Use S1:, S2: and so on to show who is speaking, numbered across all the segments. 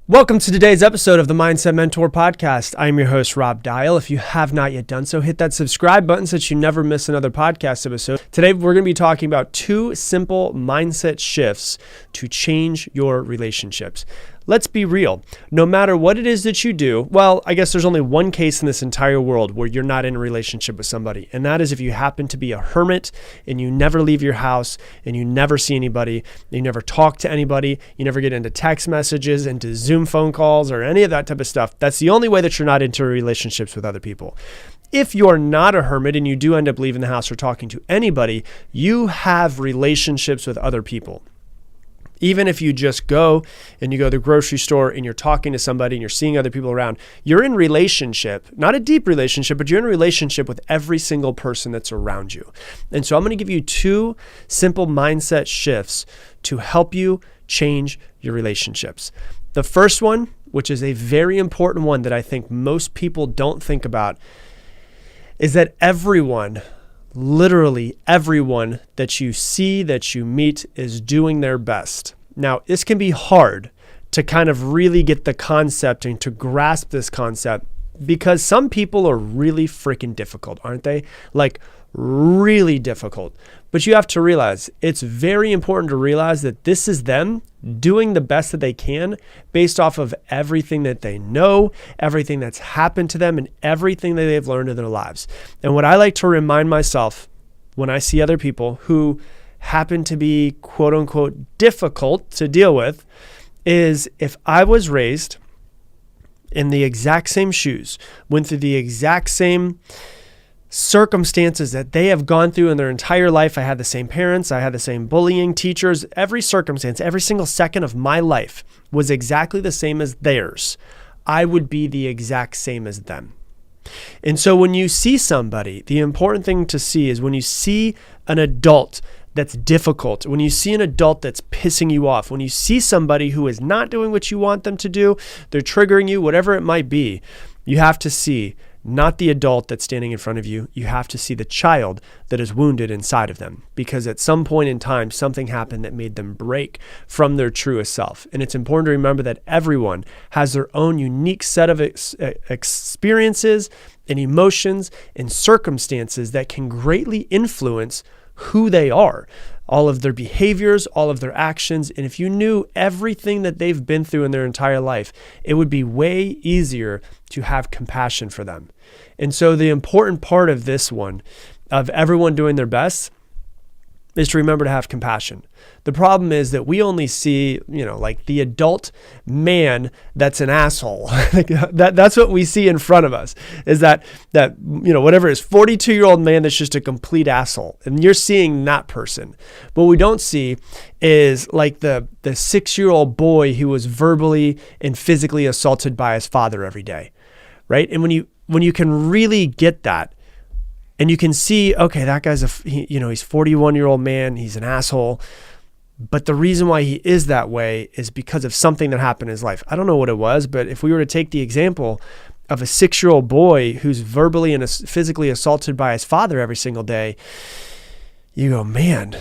S1: Welcome to today's episode of the Mindset Mentor Podcast. I'm your host, Rob Dial. If you have not yet done so, hit that subscribe button so that you never miss another podcast episode. Today, we're going to be talking about 2 simple mindset shifts to change your relationships. Let's be real. No matter what it is that you do, well, I guess there's only one case in this entire world where you're not in a relationship with somebody. And that is if you happen to be a hermit and you never leave your house and you never see anybody, you never talk to anybody, you never get into text messages, into Zoom phone calls or any of that type of stuff. That's the only way that you're not into relationships with other people. If you're not a hermit and you do end up leaving the house or talking to anybody, you have relationships with other people. Even if you just go and you go to the grocery store and you're talking to somebody and you're seeing other people around, you're in relationship, not a deep relationship, but you're in a relationship with every single person that's around you. And so I'm going to give you 2 simple mindset shifts to help you change your relationships. The first one, which is a very important one that I think most people don't think about, is that everyone, literally everyone that you see, that you meet is doing their best. Now, this can be hard to kind of really get the concept and to grasp this concept because some people are really freaking difficult, aren't they? Like really difficult. But you have to realize it's very important to realize that this is them doing the best that they can based off of everything that they know, everything that's happened to them, and everything that they've learned in their lives. And what I like to remind myself when I see other people who happen to be quote unquote difficult to deal with is if I was raised in the exact same shoes, went through the exact same circumstances that they have gone through in their entire life. I had the same parents, I had the same bullying, teachers, every circumstance, every single second of my life was exactly the same as theirs. I would be the exact same as them. And so when you see somebody, the important thing to see is when you see an adult that's difficult, when you see an adult that's pissing you off, when you see somebody who is not doing what you want them to do, they're triggering you, whatever it might be, you have to see not the adult that's standing in front of you. You have to see the child that is wounded inside of them because at some point in time, something happened that made them break from their truest self. And it's important to remember that everyone has their own unique set of experiences and emotions and circumstances that can greatly influence who they are, all of their behaviors, all of their actions. And if you knew everything that they've been through in their entire life, it would be way easier to have compassion for them. And so the important part of this one, of everyone doing their best, is to remember to have compassion. The problem is that we only see, like the adult man that's an asshole. That's what we see in front of us is that whatever it is, 42-year-old man that's just a complete asshole. And you're seeing that person. What we don't see is like the 6-year-old boy who was verbally and physically assaulted by his father every day, right? And when you can really get that, and you can see, okay, that guy's he's 41-year-old man. He's an asshole. But the reason why he is that way is because of something that happened in his life. I don't know what it was, but if we were to take the example of a 6-year-old boy who's verbally and physically assaulted by his father every single day, you go, man,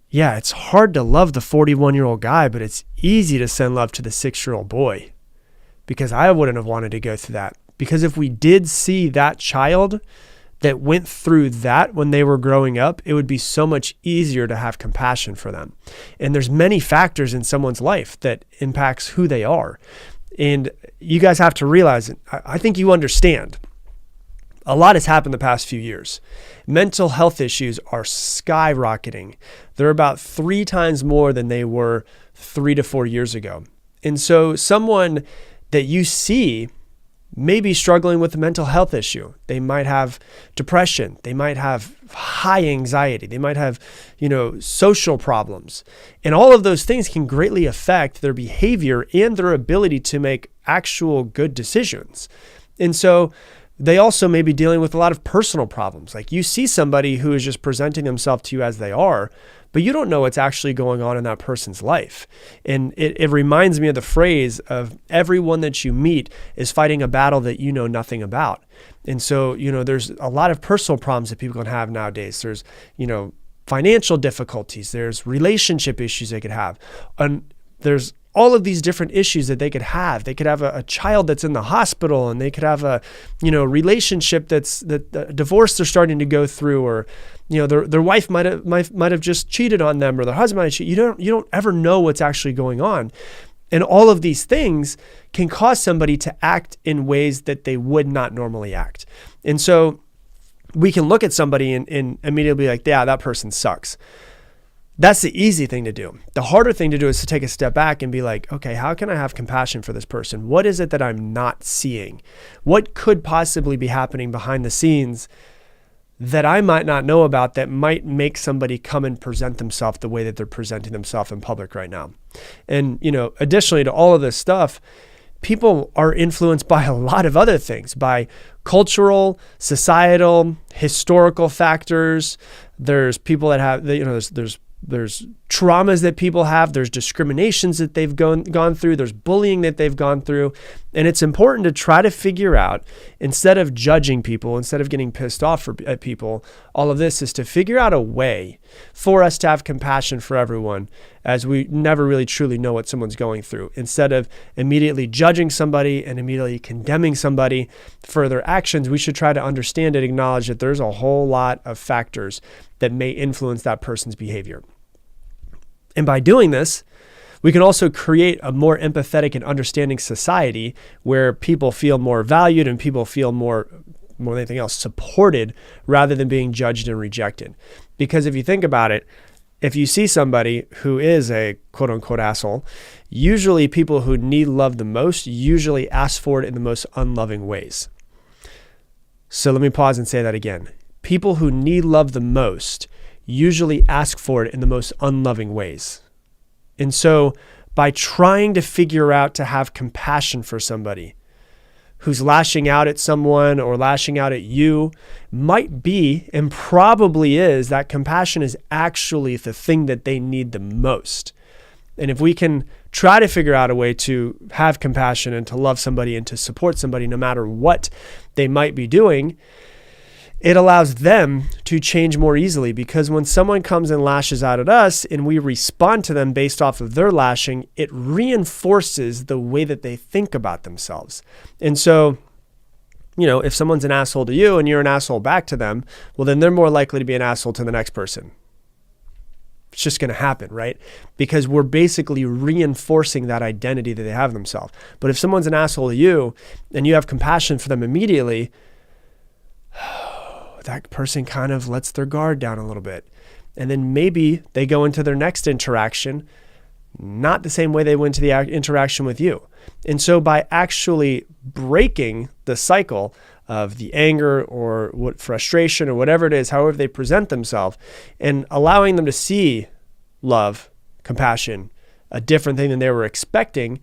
S1: yeah, it's hard to love the 41-year-old guy, but it's easy to send love to the 6-year-old boy because I wouldn't have wanted to go through that. Because if we did see that child that went through that when they were growing up, it would be so much easier to have compassion for them. And there's many factors in someone's life that impacts who they are. And you guys have to realize, I think you understand, a lot has happened the past few years. Mental health issues are skyrocketing. They're about 3 times more than they were 3 to 4 years ago. And so someone that you see may be struggling with a mental health issue. They might have depression. They might have high anxiety. They might have, social problems. And all of those things can greatly affect their behavior and their ability to make actual good decisions. And so they also may be dealing with a lot of personal problems. Like you see somebody who is just presenting themselves to you as they are, but you don't know what's actually going on in that person's life. And it reminds me of the phrase of everyone that you meet is fighting a battle that you know nothing about. And so, there's a lot of personal problems that people can have nowadays. There's, financial difficulties. There's relationship issues they could have. And there's all of these different issues that they could have. They could have a child that's in the hospital, and they could have a, relationship that divorce they're starting to go through, or, their wife might have just cheated on them, or their husband might have cheated. You don't ever know what's actually going on. And all of these things can cause somebody to act in ways that they would not normally act. And so we can look at somebody and immediately be like, yeah, that person sucks. That's the easy thing to do. The harder thing to do is to take a step back and be like, okay, how can I have compassion for this person? What is it that I'm not seeing? What could possibly be happening behind the scenes that I might not know about that might make somebody come and present themselves the way that they're presenting themselves in public right now? And, additionally to all of this stuff, people are influeed by a lot of other things, by cultural, societal, historical factors. There's people that have, there's traumas that people have, there's discriminations that they've gone through, there's bullying that they've gone through. And it's important to try to figure out, instead of judging people, instead of getting pissed off at people, all of this is to figure out a way for us to have compassion for everyone, as we never really truly know what someone's going through. Instead of immediately judging somebody and immediately condemning somebody for their actions, we should try to understand and acknowledge that there's a whole lot of factors that may influence that person's behavior. And by doing this, we can also create a more empathetic and understanding society where people feel more valued and people feel more than anything else, supported rather than being judged and rejected. Because if you think about it, if you see somebody who is a quote unquote asshole, usually people who need love the most usually ask for it in the most unloving ways. So let me pause and say that again. People who need love the most usually ask for it in the most unloving ways. And so by trying to figure out to have compassion for somebody who's lashing out at someone or lashing out at you, might be and probably is that compassion is actually the thing that they need the most. And if we can try to figure out a way to have compassion and to love somebody and to support somebody no matter what they might be doing, it allows them to change more easily, because when someone comes and lashes out at us and we respond to them based off of their lashing, it reinforces the way that they think about themselves. And so, if someone's an asshole to you and you're an asshole back to them, well, then they're more likely to be an asshole to the next person. It's just going to happen, right? Because we're basically reinforcing that identity that they have themselves. But if someone's an asshole to you and you have compassion for them immediately, that person kind of lets their guard down a little bit. And then maybe they go into their next interaction not the same way they went to the interaction with you. And so by actually breaking the cycle of the anger or what frustration or whatever it is, however they present themselves, and allowing them to see love, compassion, a different thing than they were expecting,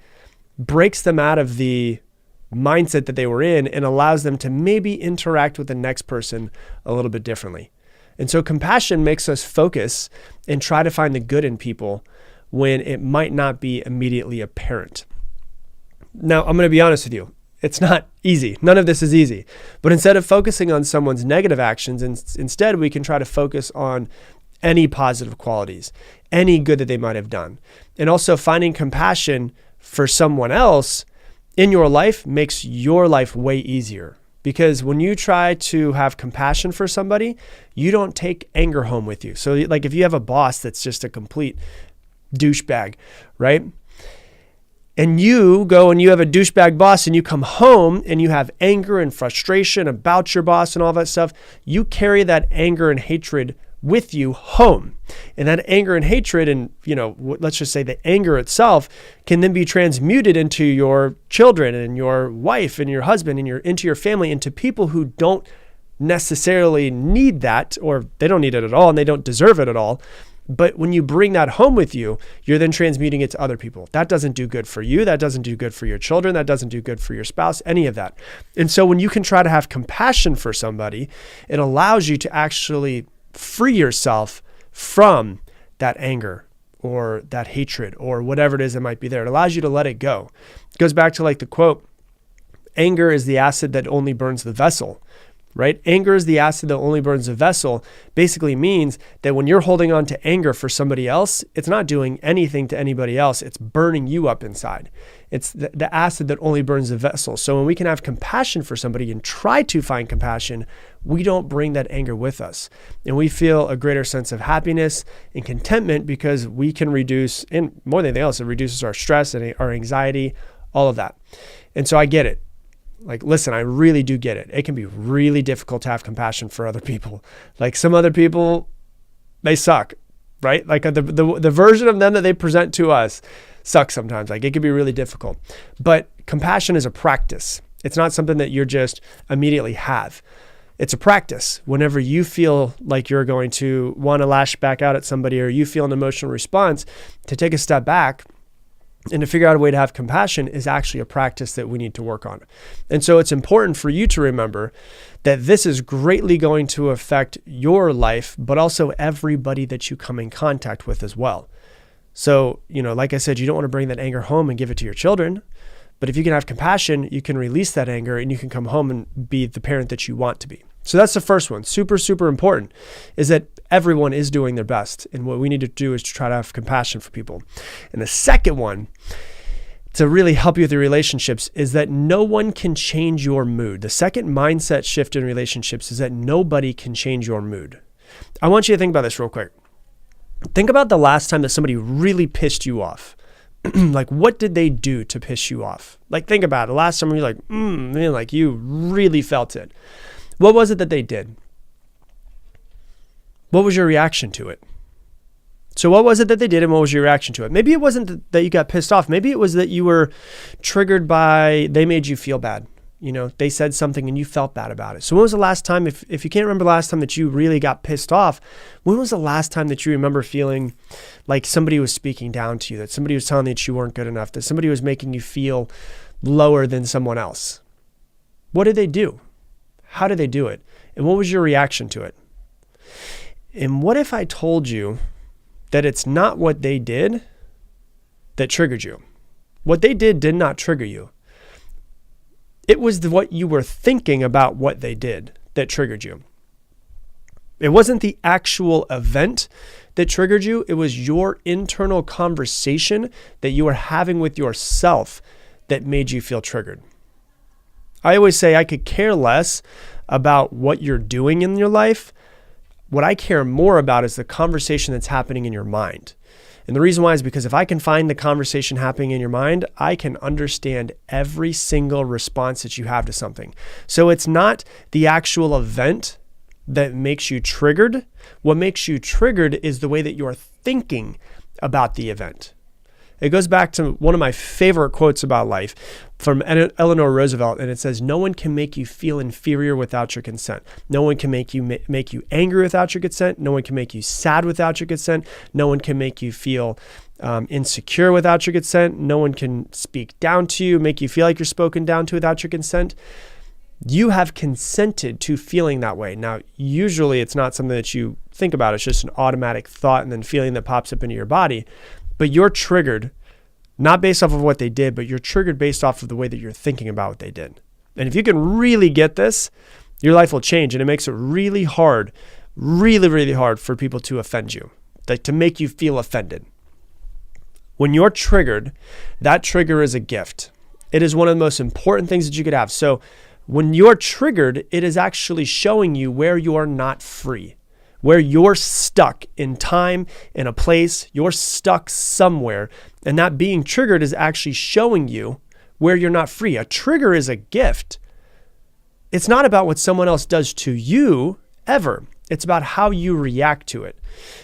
S1: breaks them out of the mindset that they were in and allows them to maybe interact with the next person a little bit differently. And so compassion makes us focus and try to find the good in people when it might not be immediately apparent. Now, I'm going to be honest with you. It's not easy. None of this is easy. But instead of focusing on someone's negative actions, instead we can try to focus on any positive qualities, any good that they might have done. And also finding compassion for someone else in your life makes your life way easier. Because when you try to have compassion for somebody, you don't take anger home with you. So like if you have a boss that's just a complete douchebag, right? And you go and you have a douchebag boss and you come home and you have anger and frustration about your boss and all that stuff, you carry that anger and hatred with you home. And that anger and hatred and, let's just say the anger itself can then be transmuted into your children and your wife and your husband and into your family, into people who don't necessarily need that, or they don't need it at all and they don't deserve it at all. But when you bring that home with you, you're then transmuting it to other people. That doesn't do good for you. That doesn't do good for your children. That doesn't do good for your spouse, any of that. And so when you can try to have compassion for somebody, it allows you to actually free yourself from that anger or that hatred or whatever it is that might be there. It allows you to let it go. It goes back to like the quote, anger is the acid that only burns the vessel, right? Anger is the acid that only burns the vessel basically means that when you're holding on to anger for somebody else, it's not doing anything to anybody else. It's burning you up inside. It's the acid that only burns the vessel. So when we can have compassion for somebody and try to find compassion, we don't bring that anger with us. And we feel a greater sense of happiness and contentment because we can reduce, and more than anything else, it reduces our stress and our anxiety, all of that. And so I get it. Like, listen, I really do get it. It can be really difficult to have compassion for other people. Like some other people, they suck, right? Like the version of them that they present to us sucks sometimes. Like it can be really difficult. But compassion is a practice. It's not something that you're just immediately have. It's a practice. Whenever you feel like you're going to want to lash back out at somebody or you feel an emotional response, to take a step back and to figure out a way to have compassion is actually a practice that we need to work on. And so it's important for you to remember that this is greatly going to affect your life, but also everybody that you come in contact with as well. So, like I said, you don't want to bring that anger home and give it to your children. But if you can have compassion, you can release that anger and you can come home and be the parent that you want to be. So that's the first one. Super, super important is that everyone is doing their best. And what we need to do is to try to have compassion for people. And the second one, to really help you with your relationships, is that no one can change your mood. The second mindset shift in relationships is that nobody can change your mood. I want you to think about this real quick. Think about the last time that somebody really pissed you off. Like, what did they do to piss you off? Like, think about it. The last time you're like, man, like you really felt it. What was it that they did? What was your reaction to it? So what was it that they did and what was your reaction to it? Maybe it wasn't that you got pissed off. Maybe it was that you were triggered by, they made you feel bad. They said something and you felt bad about it. So when was the last time, if you can't remember the last time that you really got pissed off, when was the last time that you remember feeling like somebody was speaking down to you, that somebody was telling you that you weren't good enough, that somebody was making you feel lower than someone else? What did they do? How did they do it? And what was your reaction to it? And what if I told you that it's not what they did that triggered you? What they did not trigger you. It was what you were thinking about what they did that triggered you. It wasn't the actual event that triggered you. It was your internal conversation that you were having with yourself that made you feel triggered. I always say I could care less about what you're doing in your life. What I care more about is the conversation that's happening in your mind. And the reason why is because if I can find the conversation happening in your mind, I can understand every single response that you have to something. So it's not the actual event that makes you triggered. What makes you triggered is the way that you're thinking about the event. It goes back to one of my favorite quotes about life from Eleanor Roosevelt, and it says, "No one can make you feel inferior without your consent. No one can make you angry without your consent. No one can make you sad without your consent. No one can make you feel insecure without your consent. No one can speak down to you, make you feel like you're spoken down to without your consent. You have consented to feeling that way." Now, usually it's not something that you think about. It's just an automatic thought and then feeling that pops up into your body. But you're triggered, not based off of what they did, but you're triggered based off of the way that you're thinking about what they did. And if you can really get this, your life will change. And it makes it really hard, really, really hard for people to offend you, like to make you feel offended. When you're triggered, that trigger is a gift. It is one of the most important things that you could have. So when you're triggered, it is actually showing you where you are not free, where you're stuck in time, in a place, you're stuck somewhere. And that being triggered is actually showing you where you're not free. A trigger is a gift. It's not about what someone else does to you ever. It's about how you react to it.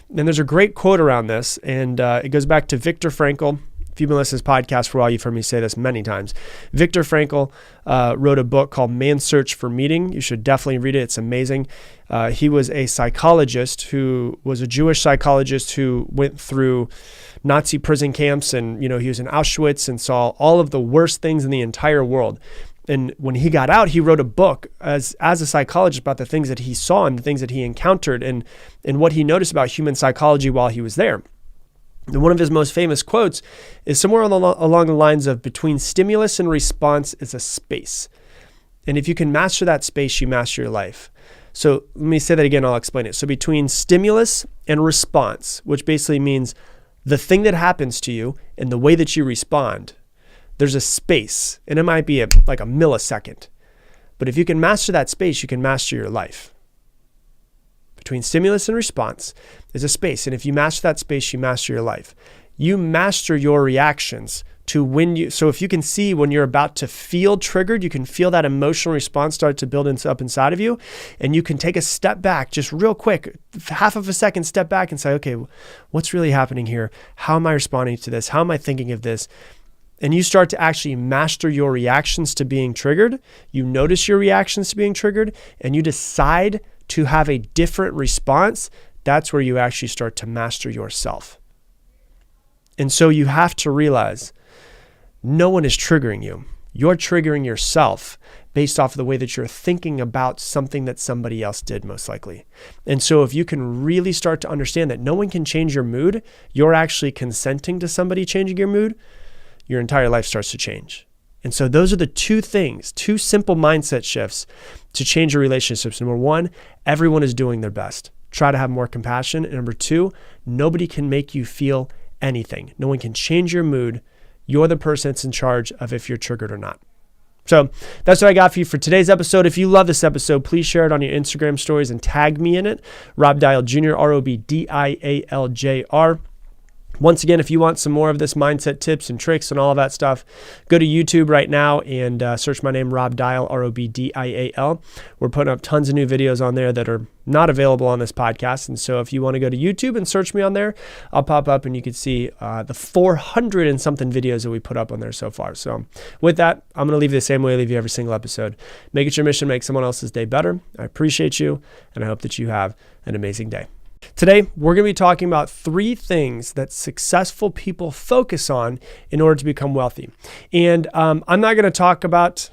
S1: And there's a great quote around this, and it goes back to Viktor Frankl. If you've been listening to this podcast for a while, you've heard me say this many times. Viktor Frankl wrote a book called Man's Search for Meaning. You should definitely read it. It's amazing. He was a psychologist who was a Jewish psychologist who went through Nazi prison camps, and he was in Auschwitz and saw all of the worst things in the entire world. And when he got out, he wrote a book as a psychologist about the things that he saw and the things that he encountered and what he noticed about human psychology while he was there. And one of his most famous quotes is somewhere along the lines of, "Between stimulus and response is a space." And if you can master that space, you master your life. So let me say that again, I'll explain it. So between stimulus and response, which basically means the thing that happens to you and the way that you respond, there's a space, and it might be like a millisecond. But if you can master that space, you can master your life. Between stimulus and response is a space. And if you master that space, you master your life. You master your reactions to so if you can see when you're about to feel triggered, you can feel that emotional response start to build up inside of you, and you can take a step back, just real quick, half of a second step back and say, okay, what's really happening here? How am I responding to this? How am I thinking of this? And you start to actually master your reactions to being triggered. You notice your reactions to being triggered, and you decide to have a different response. That's where you actually start to master yourself. And so you have to realize no one is triggering you. You're triggering yourself based off of the way that you're thinking about something that somebody else did, most likely. And so if you can really start to understand that no one can change your mood, you're actually consenting to somebody changing your mood, your entire life starts to change. And so those are the two simple mindset shifts to change your relationships. Number one, everyone is doing their best. Try to have more compassion. And number two, nobody can make you feel anything. No one can change your mood. You're the person that's in charge of if you're triggered or not. So that's what I got for you for today's episode. If you love this episode, please share it on your Instagram stories and tag me in it. Rob Dial Jr., ROBDIALJR. Once again, if you want some more of this mindset tips and tricks and all of that stuff, go to YouTube right now and search my name, Rob Dial, ROBDIAL. We're putting up tons of new videos on there that are not available on this podcast. And so if you want to go to YouTube and search me on there, I'll pop up and you can see the 400 and something videos that we put up on there so far. So with that, I'm going to leave you the same way I leave you every single episode. Make it your mission to make someone else's day better. I appreciate you, and I hope that you have an amazing day. Today, we're going to be talking about 3 things that successful people focus on in order to become wealthy. And I'm not going to talk about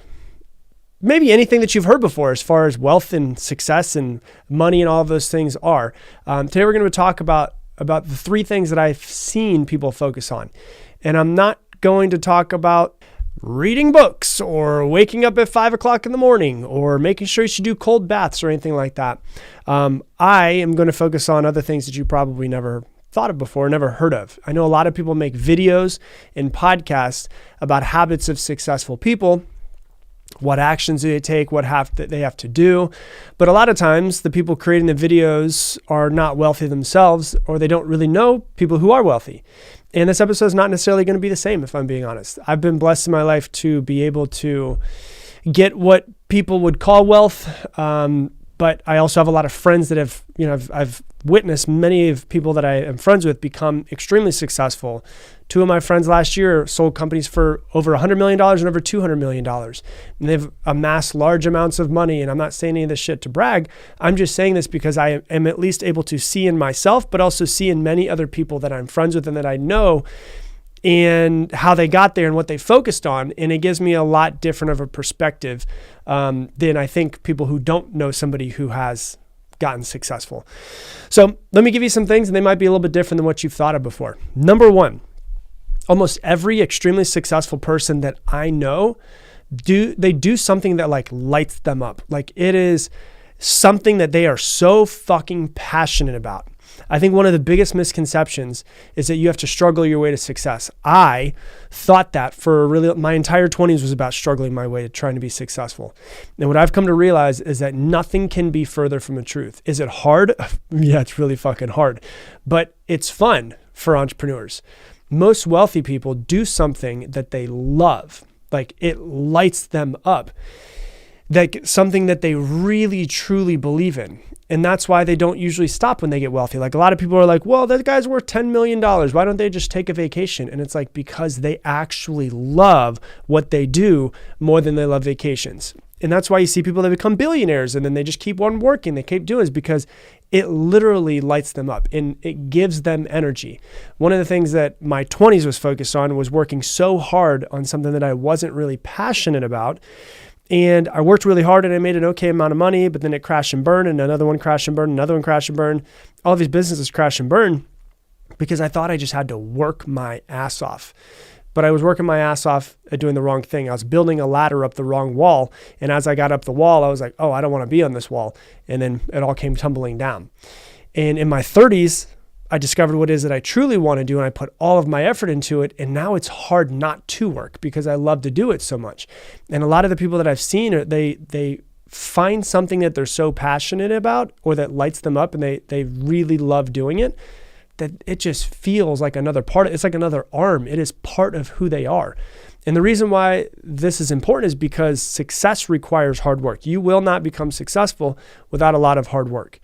S1: maybe anything that you've heard before as far as wealth and success and money and all of those things are. Today, we're going to talk about the 3 things that I've seen people focus on. And I'm not going to talk about reading books or waking up at 5 o'clock in the morning or making sure you should do cold baths or anything like that. I am going to focus on other things that you probably never thought of before, never heard of. I know a lot of people make videos and podcasts about habits of successful people. What actions do they take? What they have to do? But a lot of times the people creating the videos are not wealthy themselves, or they don't really know people who are wealthy. And this episode is not necessarily going to be the same, if I'm being honest. I've been blessed in my life to be able to get what people would call wealth. But I also have a lot of friends that have, I've witnessed many of people that I am friends with become extremely successful. 2 of my friends last year sold companies for over $100 million and over $200 million. And they've amassed large amounts of money. And I'm not saying any of this shit to brag. I'm just saying this because I am at least able to see in myself, but also see in many other people that I'm friends with and that I know, and how they got there and what they focused on. And it gives me a lot different of a perspective than I think people who don't know somebody who has gotten successful. So let me give you some things, and they might be a little bit different than what you've thought of before. Number one, almost every extremely successful person that I know, they do something that like lights them up. Like it is something that they are so fucking passionate about. I think one of the biggest misconceptions is that you have to struggle your way to success. I thought that my entire 20s was about struggling my way to trying to be successful. And what I've come to realize is that nothing can be further from the truth. Is it hard? Yeah, it's really fucking hard, but it's fun for entrepreneurs. Most wealthy people do something that they love. Like it lights them up. Like something that they really, truly believe in. And that's why they don't usually stop when they get wealthy. Like a lot of people are like, well, that guy's worth $10 million. Why don't they just take a vacation? And it's like, because they actually love what they do more than they love vacations. And that's why you see people that become billionaires and then they just keep on working. They keep doing it because it literally lights them up and it gives them energy. One of the things that my 20s was focused on was working so hard on something that I wasn't really passionate about. And I worked really hard and I made an okay amount of money, but then it crashed and burned, and another one crashed and burned, another one crashed and burned. All of these businesses crashed and burned because I thought I just had to work my ass off. but I was working my ass off at doing the wrong thing. I was building a ladder up the wrong wall. And as I got up the wall, I was like, oh, I don't want to be on this wall. And then it all came tumbling down. And in my 30s, I discovered what it is that I truly want to do. And I put all of my effort into it. And now it's hard not to work because I love to do it so much. And a lot of the people that I've seen, they find something that they're so passionate about or that lights them up and they really love doing it, that it just feels like another part. It's like another arm. It is part of who they are. And the reason why this is important is because success requires hard work. You will not become successful without a lot of hard work,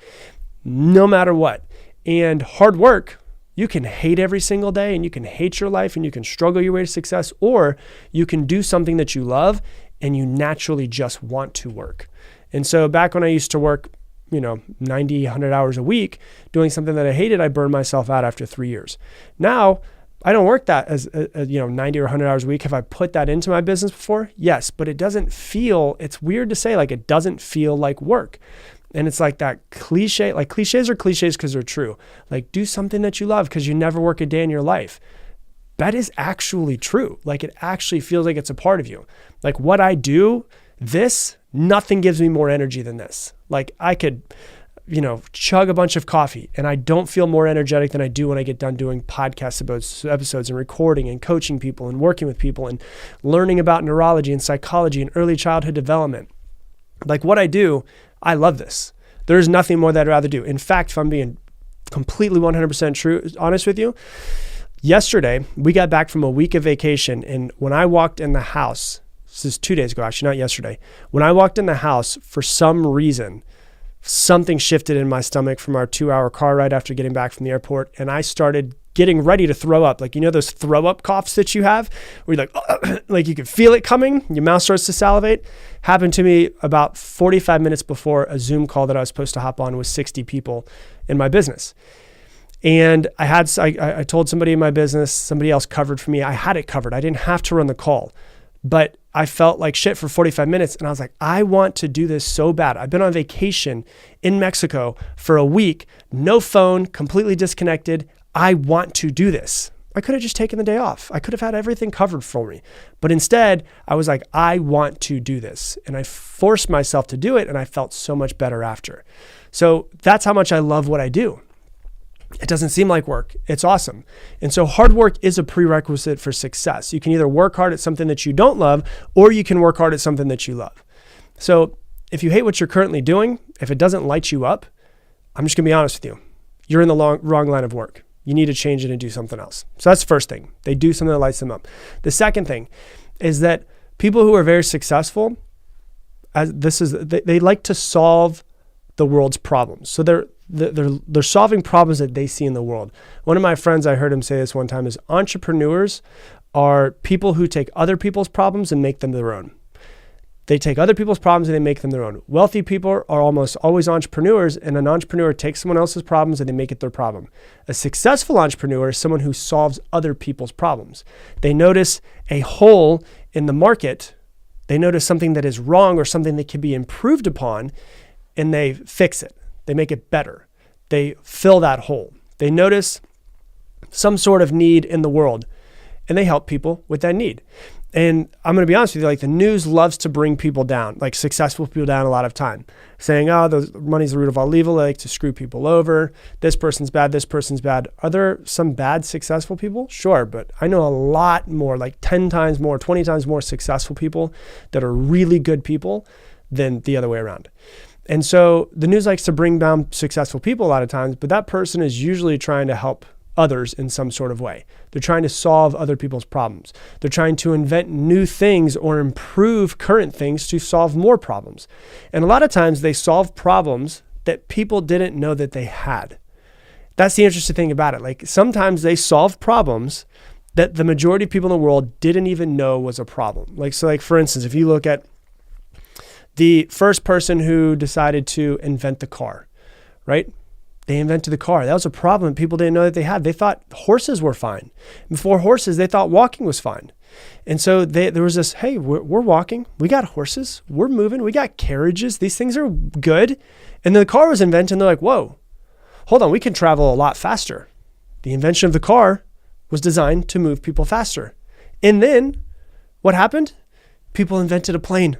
S1: no matter what. And hard work, you can hate every single day and you can hate your life and you can struggle your way to success, or you can do something that you love and you naturally just want to work. And so back when I used to work, 90, 100 hours a week doing something that I hated, I burned myself out after 3 years. Now, I don't work that as 90 or 100 hours a week. Have I put that into my business before? Yes, but it doesn't feel, it's weird to say, like it doesn't feel like work. And it's like that cliche, like cliches are cliches because they're true. Like do something that you love because you never work a day in your life. That is actually true. Like it actually feels like it's a part of you. Like what I do, nothing gives me more energy than this. Like I could, chug a bunch of coffee and I don't feel more energetic than I do when I get done doing podcast episodes and recording and coaching people and working with people and learning about neurology and psychology and early childhood development. Like what I do, I love this. There's nothing more that I'd rather do. In fact, if I'm being completely 100% honest with you, yesterday we got back from a week of vacation, and when I walked in the house, this is 2 days ago, actually, not yesterday. When I walked in the house, for some reason, something shifted in my stomach from our 2-hour car ride after getting back from the airport, and I started getting ready to throw up. Like, those throw up coughs that you have where you're like, like you can feel it coming, your mouth starts to salivate. Happened to me about 45 minutes before a Zoom call that I was supposed to hop on with 60 people in my business. And I told somebody in my business, somebody else covered for me. I had it covered. I didn't have to run the call, but I felt like shit for 45 minutes. And I was like, I want to do this so bad. I've been on vacation in Mexico for a week, no phone, completely disconnected. I want to do this. I could have just taken the day off. I could have had everything covered for me. But instead, I was like, I want to do this. And I forced myself to do it. And I felt so much better after. So that's how much I love what I do. It doesn't seem like work. It's awesome. And so hard work is a prerequisite for success. You can either work hard at something that you don't love, or you can work hard at something that you love. So if you hate what you're currently doing, if it doesn't light you up, I'm just gonna be honest with you. You're in the wrong line of work. You need to change it and do something else. So that's the first thing. They do something that lights them up. The second thing is that people who are very successful, they like to solve the world's problems. So they're solving problems that they see in the world. One of my friends, I heard him say this one time, is entrepreneurs are people who take other people's problems and make them their own. They take other people's problems and they make them their own. Wealthy people are almost always entrepreneurs, and an entrepreneur takes someone else's problems and they make it their problem. A successful entrepreneur is someone who solves other people's problems. They notice a hole in the market. They notice something that is wrong or something that can be improved upon, and they fix it. They make it better. They fill that hole. They notice some sort of need in the world, and they help people with that need. And I'm going to be honest with you, like the news loves to bring people down, like successful people down a lot of time, saying, oh, the money's the root of all evil. They like to screw people over. This person's bad. This person's bad. Are there some bad successful people? Sure. But I know a lot more, like 10 times more, 20 times more successful people that are really good people than the other way around. And so the news likes to bring down successful people a lot of times, but that person is usually trying to help others in some sort of way. They're trying to solve other people's problems. They're trying to invent new things or improve current things to solve more problems. And a lot of times they solve problems that people didn't know that they had. That's the interesting thing about it. Like sometimes they solve problems that the majority of people in the world didn't even know was a problem. Like for instance, if you look at the first person who decided to invent the car, right? They invented the car. That was a problem people didn't know that they had. They thought horses were fine. Before horses, they thought walking was fine. And so there was this, hey, we're walking. We got horses. We're moving. We got carriages. These things are good. And then the car was invented, and they're like, whoa, hold on. We can travel a lot faster. The invention of the car was designed to move people faster. And then what happened? People invented a plane,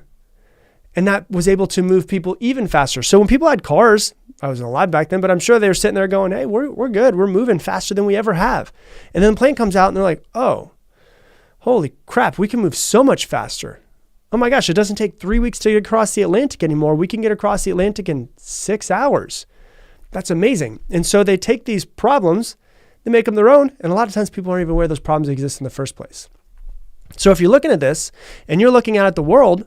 S1: and that was able to move people even faster. So when people had cars, I wasn't alive back then, but I'm sure they were sitting there going, hey, we're good. We're moving faster than we ever have. And then the plane comes out and they're like, oh, holy crap, we can move so much faster. Oh my gosh, it doesn't take 3 weeks to get across the Atlantic anymore. We can get across the Atlantic in 6 hours. That's amazing. And so they take these problems, they make them their own. And a lot of times people aren't even aware those problems exist in the first place. So if you're looking at this and you're looking out at the world,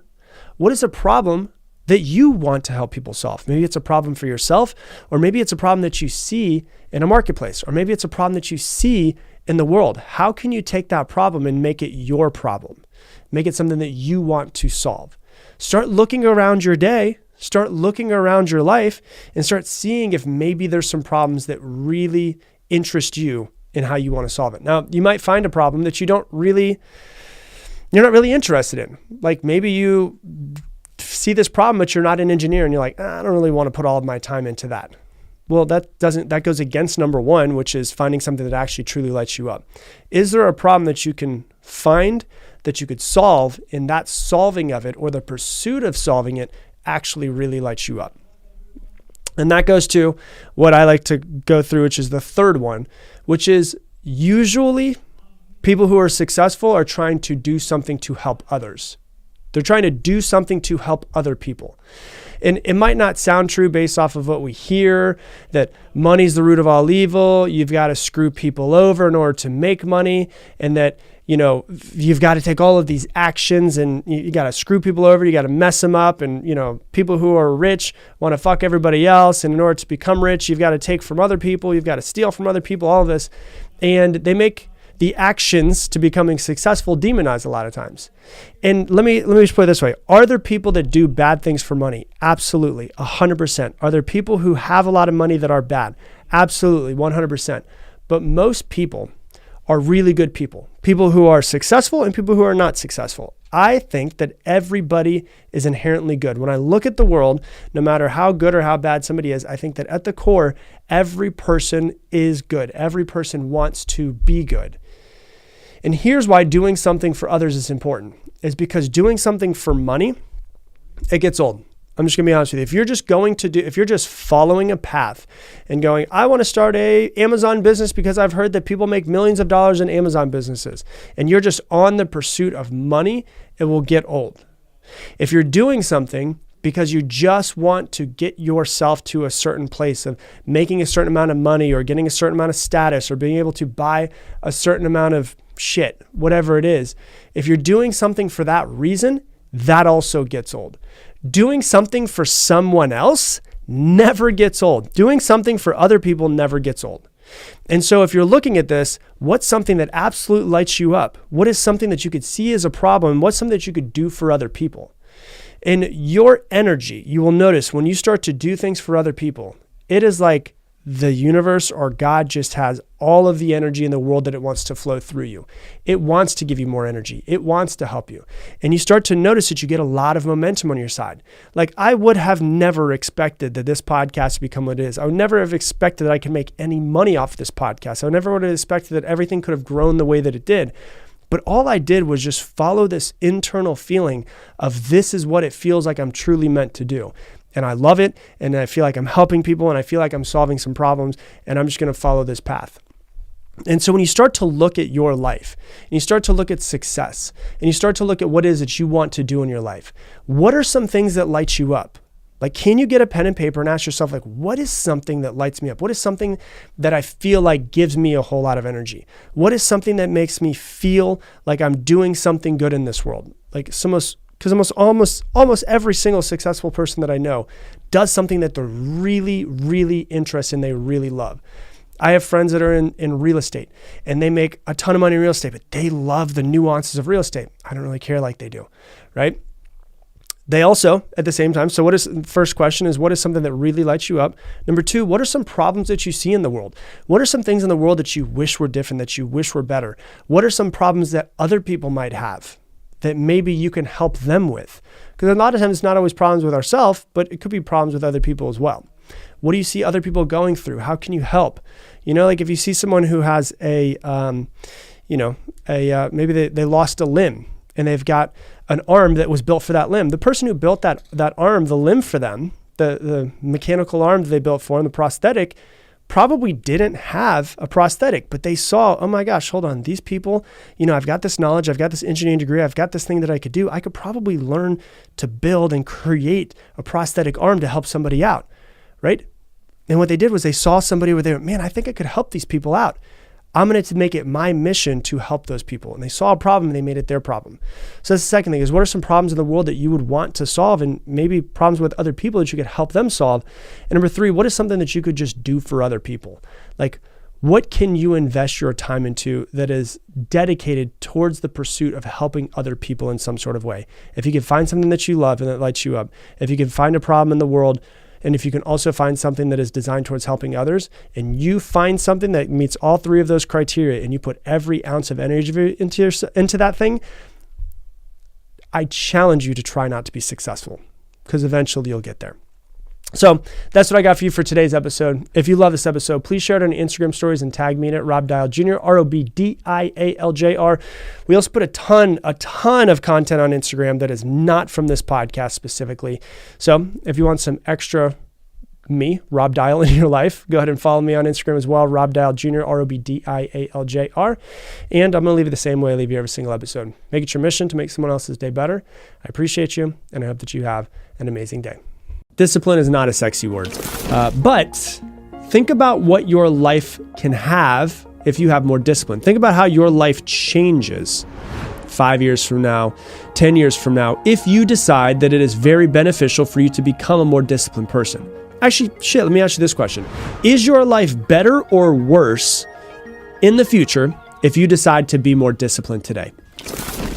S1: what is a problem that you want to help people solve? Maybe it's a problem for yourself, or maybe it's a problem that you see in a marketplace, or maybe it's a problem that you see in the world. How can you take that problem and make it your problem? Make it something that you want to solve. Start looking around your day, start looking around your life, and start seeing if maybe there's some problems that really interest you in how you want to solve it. Now, you might find a problem that you're not really interested in. Like maybe you see this problem, but you're not an engineer and you're like, I don't really want to put all of my time into that. Well, that goes against number one, which is finding something that actually truly lights you up. Is there a problem that you can find that you could solve, and that solving of it or the pursuit of solving it actually really lights you up? And that goes to what I like to go through, which is the third one, which is usually people who are successful are trying to do something to help others. They're trying to do something to help other people. And it might not sound true based off of what we hear, that money's the root of all evil. You've got to screw people over in order to make money, and that, you've got to take all of these actions and you got to screw people over. You got to mess them up. And, people who are rich want to fuck everybody else. And in order to become rich, you've got to take from other people. You've got to steal from other people, all of this. And they make the actions to becoming successful demonized a lot of times. And let me just put it this way. Are there people that do bad things for money? Absolutely, 100%. Are there people who have a lot of money that are bad? Absolutely, 100%. But most people are really good people. People who are successful and people who are not successful. I think that everybody is inherently good. When I look at the world, no matter how good or how bad somebody is, I think that at the core, every person is good. Every person wants to be good. And here's why doing something for others is important, is because doing something for money, it gets old. I'm just gonna be honest with you. If you're just following a path and going, I want to start a Amazon business because I've heard that people make millions of dollars in Amazon businesses, and you're just on the pursuit of money, it will get old. If you're doing something because you just want to get yourself to a certain place of making a certain amount of money or getting a certain amount of status or being able to buy a certain amount of shit, whatever it is, if you're doing something for that reason, that also gets old. Doing something for someone else never gets old. Doing something for other people never gets old. And so if you're looking at this, what's something that absolutely lights you up? What is something that you could see as a problem? What's something that you could do for other people? And your energy, you will notice when you start to do things for other people, it is like the universe or God just has all of the energy in the world that it wants to flow through you. It wants to give you more energy. It wants to help you. And you start to notice that you get a lot of momentum on your side. Like I would have never expected that this podcast would become what it is. I would never have expected that I could make any money off this podcast. I never would have expected that everything could have grown the way that it did. But all I did was just follow this internal feeling of this is what it feels like I'm truly meant to do. And I love it. And I feel like I'm helping people and I feel like I'm solving some problems, and I'm just going to follow this path. And so when you start to look at your life and you start to look at success and you start to look at what it is that you want to do in your life, what are some things that light you up? Like, can you get a pen and paper and ask yourself, like, what is something that lights me up? What is something that I feel like gives me a whole lot of energy? What is something that makes me feel like I'm doing something good in this world? Like because almost every single successful person that I know does something that they're really, really interested in, they really love. I have friends that are in real estate and they make a ton of money in real estate, but they love the nuances of real estate. I don't really care like they do, right? They also, at the same time, so first question is, what is something that really lights you up? Number two, what are some problems that you see in the world? What are some things in the world that you wish were different, that you wish were better? What are some problems that other people might have that maybe you can help them with? Because a lot of times it's not always problems with ourselves, but it could be problems with other people as well. What do you see other people going through? How can you help? Like if you see someone who has a maybe they lost a limb and they've got an arm that was built for that limb. The person who built that arm, the limb for them, the mechanical arm that they built for them, the prosthetic, probably didn't have a prosthetic, but they saw, oh my gosh, hold on, these people, I've got this knowledge, I've got this engineering degree, I've got this thing that I could do. I could probably learn to build and create a prosthetic arm to help somebody out, right? And what they did was they saw somebody where they went, man, I think I could help these people out. I'm going to make it my mission to help those people. And they saw a problem and they made it their problem. So that's the second thing is, what are some problems in the world that you would want to solve, and maybe problems with other people that you could help them solve? And number three, what is something that you could just do for other people? Like, what can you invest your time into that is dedicated towards the pursuit of helping other people in some sort of way? If you can find something that you love and that lights you up, if you can find a problem in the world, and if you can also find something that is designed towards helping others, and you find something that meets all three of those criteria, and you put every ounce of energy into that thing, I challenge you to try not to be successful, because eventually you'll get there. So that's what I got for you for today's episode. If you love this episode, please share it on Instagram stories and tag me in it, Rob Dial Jr., ROBDIALJR. We also put a ton of content on Instagram that is not from this podcast specifically. So if you want some extra me, Rob Dial, in your life, go ahead and follow me on Instagram as well, Rob Dial Jr., ROBDIALJR. And I'm going to leave it the same way I leave you every single episode. Make it your mission to make someone else's day better. I appreciate you, and I hope that you have an amazing day. Discipline is not a sexy word, but think about what your life can have if you have more discipline. Think about how your life changes 5 years from now, 10 years from now, if you decide that it is very beneficial for you to become a more disciplined person. Actually, let me ask you this question. Is your life better or worse in the future if you decide to be more disciplined today?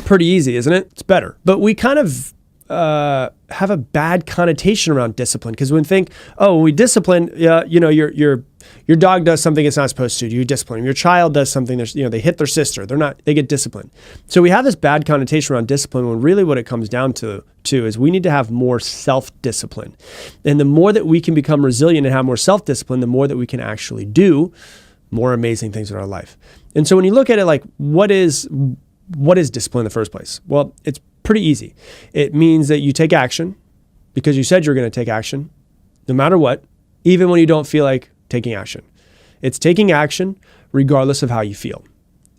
S1: Pretty easy, isn't it? It's better. But we kind of have a bad connotation around discipline, because when we think, when we discipline, your dog does something it's not supposed to, you discipline them. Your child does something, they hit their sister, they get disciplined. So we have this bad connotation around discipline, when really what it comes down to is we need to have more self-discipline. And the more that we can become resilient and have more self-discipline, the more that we can actually do more amazing things in our life. And so when you look at it, like, what is discipline in the first place? Well, it's pretty easy. It means that you take action because you said you're going to take action no matter what, even when you don't feel like taking action. It's taking action regardless of how you feel.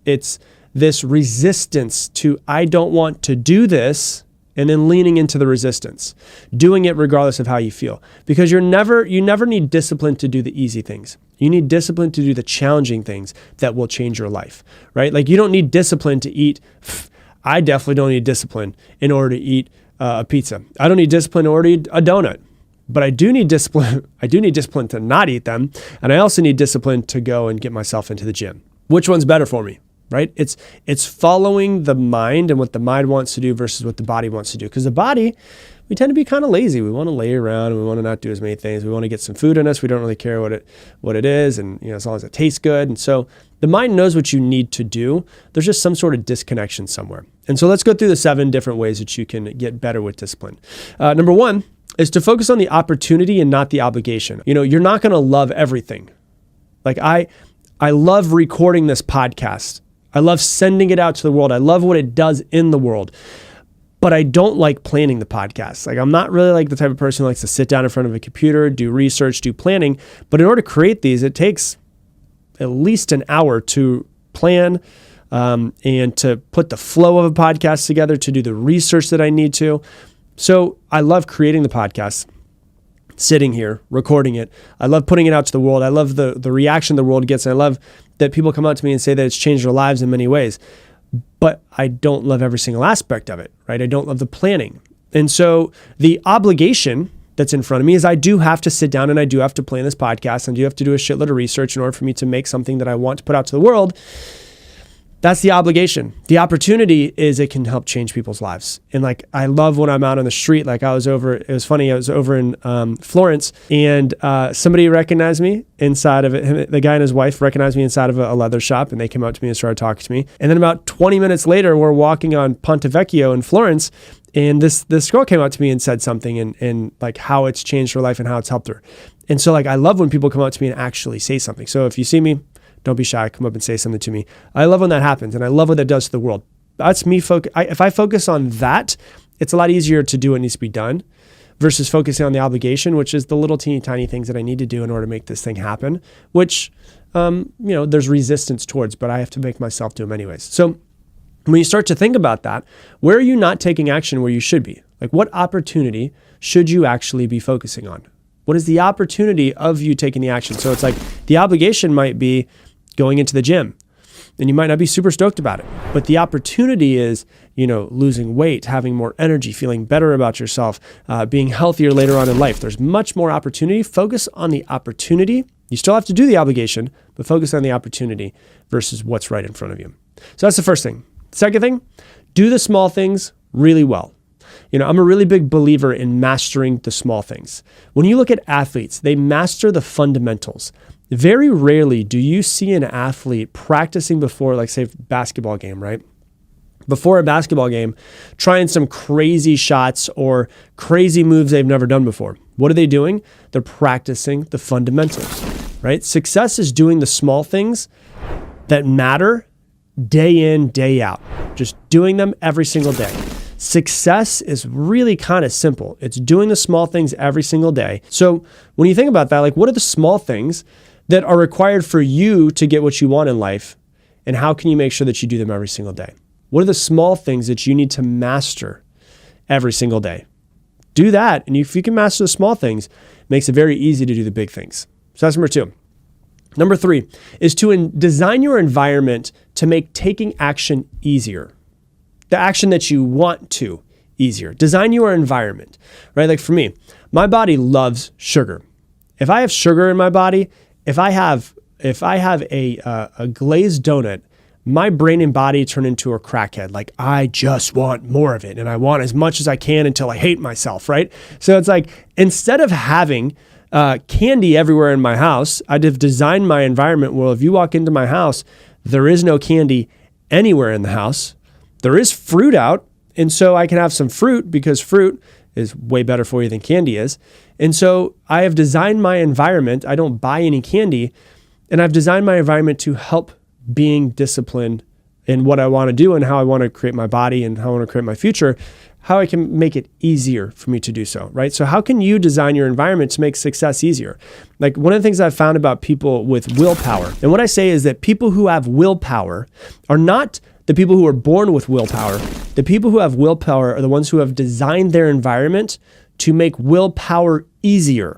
S1: It's this resistance to, I don't want to do this, and then leaning into the resistance, doing it regardless of how you feel. Because you never need discipline to do the easy things. You need discipline to do the challenging things that will change your life, right? Like, you don't need discipline to eat. I definitely don't need discipline in order to eat a pizza. I don't need discipline in order to eat a donut, but I do need discipline. I do need discipline to not eat them. And I also need discipline to go and get myself into the gym. Which one's better for me, right? It's following the mind and what the mind wants to do versus what the body wants to do. Because the body, we tend to be kind of lazy. We want to lay around and we want to not do as many things. We want to get some food in us. We don't really care what it is, and as long as it tastes good. And so the mind knows what you need to do. There's just some sort of disconnection somewhere. And so let's go through the 7 different ways that you can get better with discipline. Number 1 is to focus on the opportunity and not the obligation. You're not going to love everything. Like, I love recording this podcast. I love sending it out to the world. I love what it does in the world. But I don't like planning the podcast. Like, I'm not really like the type of person who likes to sit down in front of a computer, do research, do planning. But in order to create these, it takes at least an hour to plan and to put the flow of a podcast together, to do the research that I need to. So I love creating the podcast, sitting here, recording it. I love putting it out to the world. I love the reaction the world gets. And I love that people come up to me and say that it's changed their lives in many ways. But I don't love every single aspect of it, right? I don't love the planning. And so the obligation that's in front of me is I do have to sit down and I do have to plan this podcast, and I do have to do a shitload of research in order for me to make something that I want to put out to the world. That's the obligation. The opportunity is it can help change people's lives. And like, I love when I'm out on the street. Like, it was funny, I was over in Florence, and somebody recognized me inside of it. The guy and his wife recognized me inside of a leather shop, and they came up to me and started talking to me. And then about 20 minutes later, we're walking on Ponte Vecchio in Florence, and this girl came up to me and said something and like how it's changed her life and how it's helped her. And so like, I love when people come up to me and actually say something. So if you see me Don't be shy. Come up and say something to me. I love when that happens, and I love what that does to the world. That's me. If I focus on that, it's a lot easier to do what needs to be done versus focusing on the obligation, which is the little teeny tiny things that I need to do in order to make this thing happen, which, there's resistance towards, but I have to make myself do them anyways. So when you start to think about that, where are you not taking action where you should be? Like, what opportunity should you actually be focusing on? What is the opportunity of you taking the action? So it's like the obligation might be going into the gym, and you might not be super stoked about it, but the opportunity is, losing weight, having more energy, feeling better about yourself, being healthier later on in life. There's much more opportunity. Focus on the opportunity. You still have to do the obligation, but focus on the opportunity versus what's right in front of you. So that's the first thing. Second thing, do the small things really well. I'm a really big believer in mastering the small things. When you look at athletes, they master the fundamentals. Very rarely do you see an athlete practicing before, like, say, basketball game, right? Before a basketball game, trying some crazy shots or crazy moves they've never done before. What are they doing? They're practicing the fundamentals, right? Success is doing the small things that matter day in, day out. Just doing them every single day. Success is really kind of simple. It's doing the small things every single day. So when you think about that, like, what are the small things that are required for you to get what you want in life? And how can you make sure that you do them every single day? What are the small things that you need to master every single day? Do that. And if you can master the small things, it makes it very easy to do the big things. So that's number 2. Number 3 is to design your environment to make taking action easier. The action that you want to easier. Design your environment, right? Like, for me, my body loves sugar. If I have sugar in my body, if I have a glazed donut, my brain and body turn into a crackhead. Like, I just want more of it, and I want as much as I can until I hate myself, right? So it's like, instead of having candy everywhere in my house, I'd have designed my environment. Well, if you walk into my house, there is no candy anywhere in the house. There is fruit out, and so I can have some fruit because fruit is way better for you than candy is. And so I have designed my environment. I don't buy any candy, and I've designed my environment to help being disciplined in what I want to do and how I want to create my body and how I want to create my future, how I can make it easier for me to do so, right? So how can you design your environment to make success easier? Like, one of the things I've found about people with willpower, and what I say is that people who have willpower are not the people who are born with willpower. The people who have willpower are the ones who have designed their environment to make willpower easier.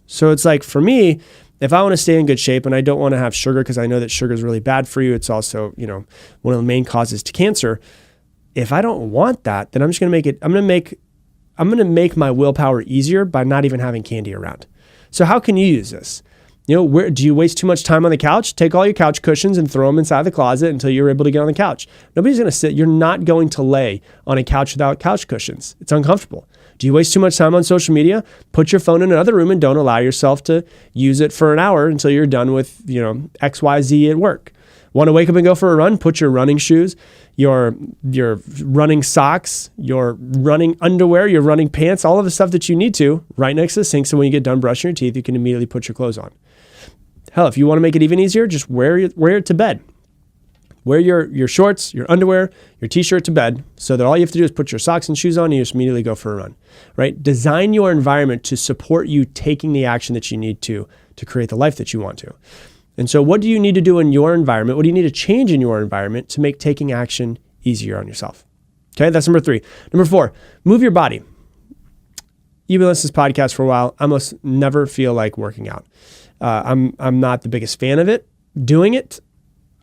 S1: So it's like, for me, if I want to stay in good shape and I don't want to have sugar because I know that sugar is really bad for you, it's also, one of the main causes to cancer. If I don't want that, then I'm just going to I'm going to make my willpower easier by not even having candy around. So how can you use this? Where do you waste too much time on the couch? Take all your couch cushions and throw them inside the closet until you're able to get on the couch. Nobody's going to sit. You're not going to lay on a couch without couch cushions. It's uncomfortable. Do you waste too much time on social media? Put your phone in another room and don't allow yourself to use it for an hour until you're done with, XYZ at work. Want to wake up and go for a run? Put your running shoes, your running socks, your running underwear, your running pants, all of the stuff that you need to right next to the sink. So when you get done brushing your teeth, you can immediately put your clothes on. Hell, if you want to make it even easier, just wear it to bed. Wear your shorts, your underwear, your t-shirt to bed so that all you have to do is put your socks and shoes on and you just immediately go for a run, right? Design your environment to support you taking the action that you need to create the life that you want to. And so what do you need to do in your environment? What do you need to change in your environment to make taking action easier on yourself? Okay, that's number 3. Number 4, move your body. You've been listening to this podcast for a while. I almost never feel like working out. I'm not the biggest fan of it. Doing it,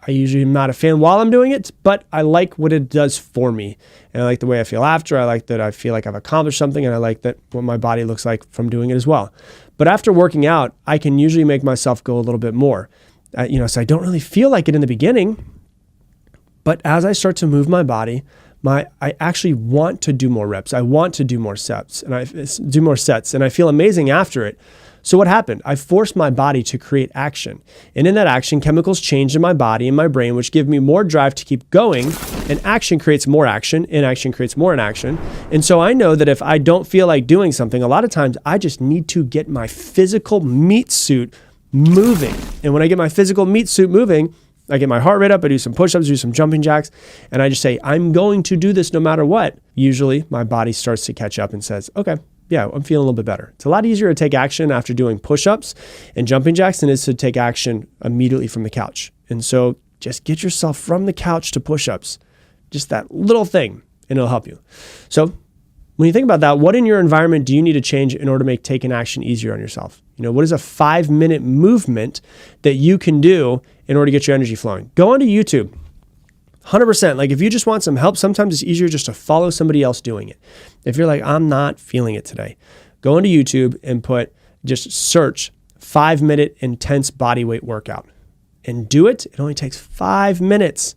S1: I usually am not a fan while I'm doing it, but I like what it does for me. And I like the way I feel after. I like that I feel like I've accomplished something, and I like that what my body looks like from doing it as well. But after working out, I can usually make myself go a little bit more. So I don't really feel like it in the beginning, but as I start to move my body, I actually want to do more reps. I want to do more sets, and I feel amazing after it. So what happened? I forced my body to create action. And in that action, chemicals changed in my body and my brain, which give me more drive to keep going. And action creates more action. Inaction creates more inaction. And so I know that if I don't feel like doing something, a lot of times I just need to get my physical meat suit moving. And when I get my physical meat suit moving, I get my heart rate up, I do some push-ups, do some jumping jacks, and I just say, I'm going to do this no matter what. Usually my body starts to catch up and says, okay, yeah, I'm feeling a little bit better. It's a lot easier to take action after doing push-ups and jumping jacks than it is to take action immediately from the couch. And so just get yourself from the couch to push-ups, just that little thing, and it'll help you. So when you think about that, what in your environment do you need to change in order to make taking action easier on yourself? What is a 5-minute movement that you can do in order to get your energy flowing? Go onto YouTube. 100%. Like if you just want some help, sometimes it's easier just to follow somebody else doing it. If you're like, I'm not feeling it today, go into YouTube and just search 5-minute intense body weight workout and do it. It only takes 5 minutes.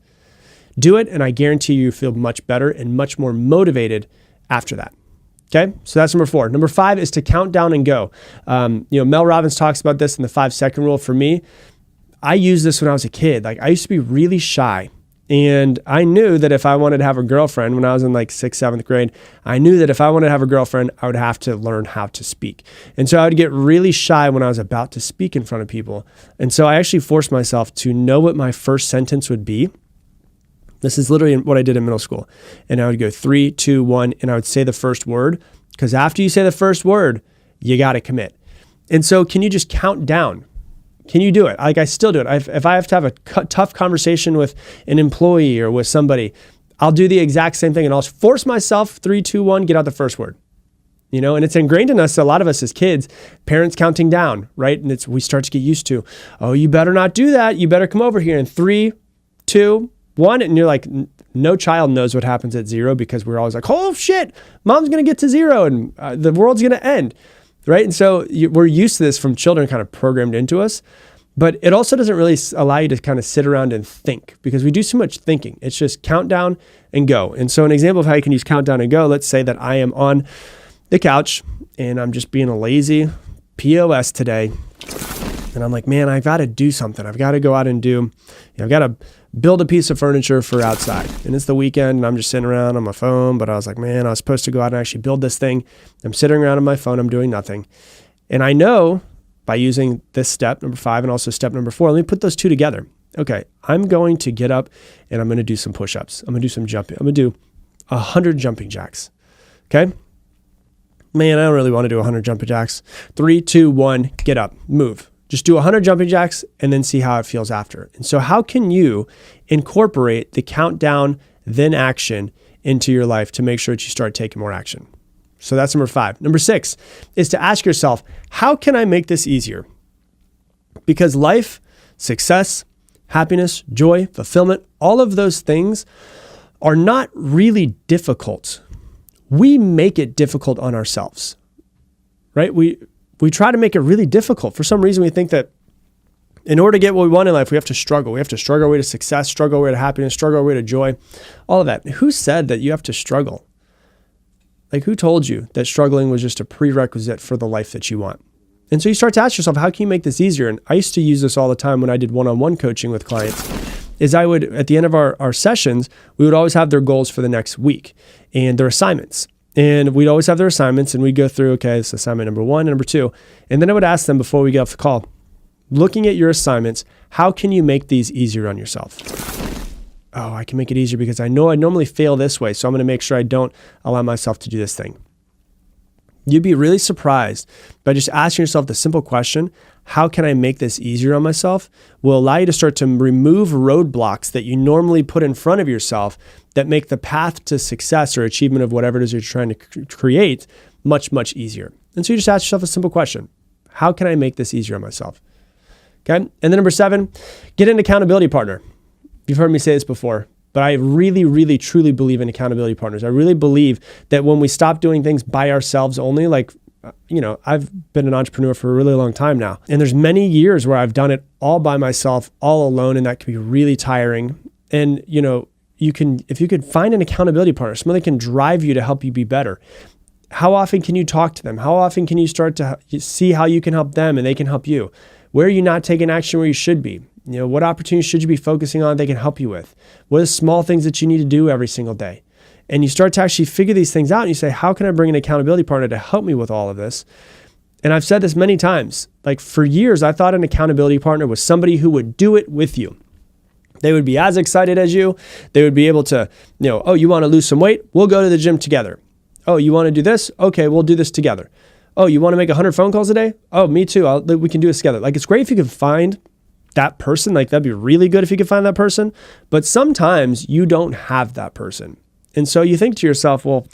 S1: Do it, and I guarantee you feel much better and much more motivated after that. Okay, so that's number 4. Number 5 is to count down and go. Mel Robbins talks about this in the 5-second rule. For me, I used this when I was a kid. Like I used to be really shy. And I knew that if I wanted to have a girlfriend when I was in like 6th, 7th grade, I knew that if I wanted to have a girlfriend, I would have to learn how to speak. And so I would get really shy when I was about to speak in front of people. And so I actually forced myself to know what my first sentence would be. This is literally what I did in middle school. And I would go 3, 2, 1, and I would say the first word. Because after you say the first word, you got to commit. And so can you just count down? Can you do it? Like I still do it. If I have to have a tough conversation with an employee or with somebody, I'll do the exact same thing and I'll force myself 3, 2, 1, get out the first word. And it's ingrained in us, a lot of us as kids, parents counting down, right? And we start to get used to, oh, you better not do that. You better come over here in 3, 2, 1. And you're like, no child knows what happens at 0 because we're always like, oh shit, mom's going to get to 0 and the world's going to end. Right? And so we're used to this from children, kind of programmed into us, but it also doesn't really allow you to kind of sit around and think because we do so much thinking. It's just count down and go. And so an example of how you can use count down and go, let's say that I am on the couch and I'm just being a lazy POS today. And I'm like, man, I've got to do something. I've got to go out and I've got to build a piece of furniture for outside. And it's the weekend and I'm just sitting around on my phone, but I was like, man, I was supposed to go out and actually build this thing. I'm sitting around on my phone, I'm doing nothing. And I know by using this step, number 5, and also step number 4, let me put those two together. Okay, I'm going to get up and I'm going to do some push-ups. I'm going to do some jumping. I'm going to do 100 jumping jacks. Okay? Man, I don't really want to do 100 jumping jacks. 3, 2, 1, get up, move. Just do 100 jumping jacks and then see how it feels after. And so how can you incorporate the countdown, then action into your life to make sure that you start taking more action? So that's number 5. Number 6 is to ask yourself, how can I make this easier? Because life, success, happiness, joy, fulfillment, all of those things are not really difficult. We make it difficult on ourselves, right? We try to make it really difficult. For some reason, we think that in order to get what we want in life, we have to struggle. We have to struggle our way to success, struggle our way to happiness, struggle our way to joy, all of that. Who said that you have to struggle? Like who told you that struggling was just a prerequisite for the life that you want? And so you start to ask yourself, how can you make this easier? And I used to use this all the time when I did one-on-one coaching with clients, is I would, at the end of our sessions, we would always have their goals for the next week and their assignments. And we'd always have their assignments and we'd go through, okay, this is assignment number 1, number 2. And then I would ask them before we get off the call, looking at your assignments, how can you make these easier on yourself? Oh, I can make it easier because I know I normally fail this way. So I'm going to make sure I don't allow myself to do this thing. You'd be really surprised by just asking yourself the simple question, how can I make this easier on myself? Will allow you to start to remove roadblocks that you normally put in front of yourself that make the path to success or achievement of whatever it is you're trying to create much, much easier. And so you just ask yourself a simple question. How can I make this easier on myself? Okay. And then number 7, get an accountability partner. You've heard me say this before, but I really, really, truly believe in accountability partners. I really believe that when we stop doing things by ourselves only, like, I've been an entrepreneur for a really long time now. And there's many years where I've done it all by myself, all alone, and that can be really tiring. And, if you could find an accountability partner, somebody that can drive you to help you be better. How often can you talk to them? How often can you start to see how you can help them and they can help you? Where are you not taking action where you should be? What opportunities should you be focusing on they can help you with? What are the small things that you need to do every single day? And you start to actually figure these things out and you say, how can I bring an accountability partner to help me with all of this? And I've said this many times, like for years, I thought an accountability partner was somebody who would do it with you. They would be as excited as you. They would be able to, oh, you want to lose some weight? We'll go to the gym together. Oh, you want to do this? Okay, we'll do this together. Oh, you want to make 100 phone calls a day? Oh, me too. We can do this together. Like, it's great if you can find that person. Like, that'd be really good if you could find that person. But sometimes you don't have that person. And so you think to yourself, well,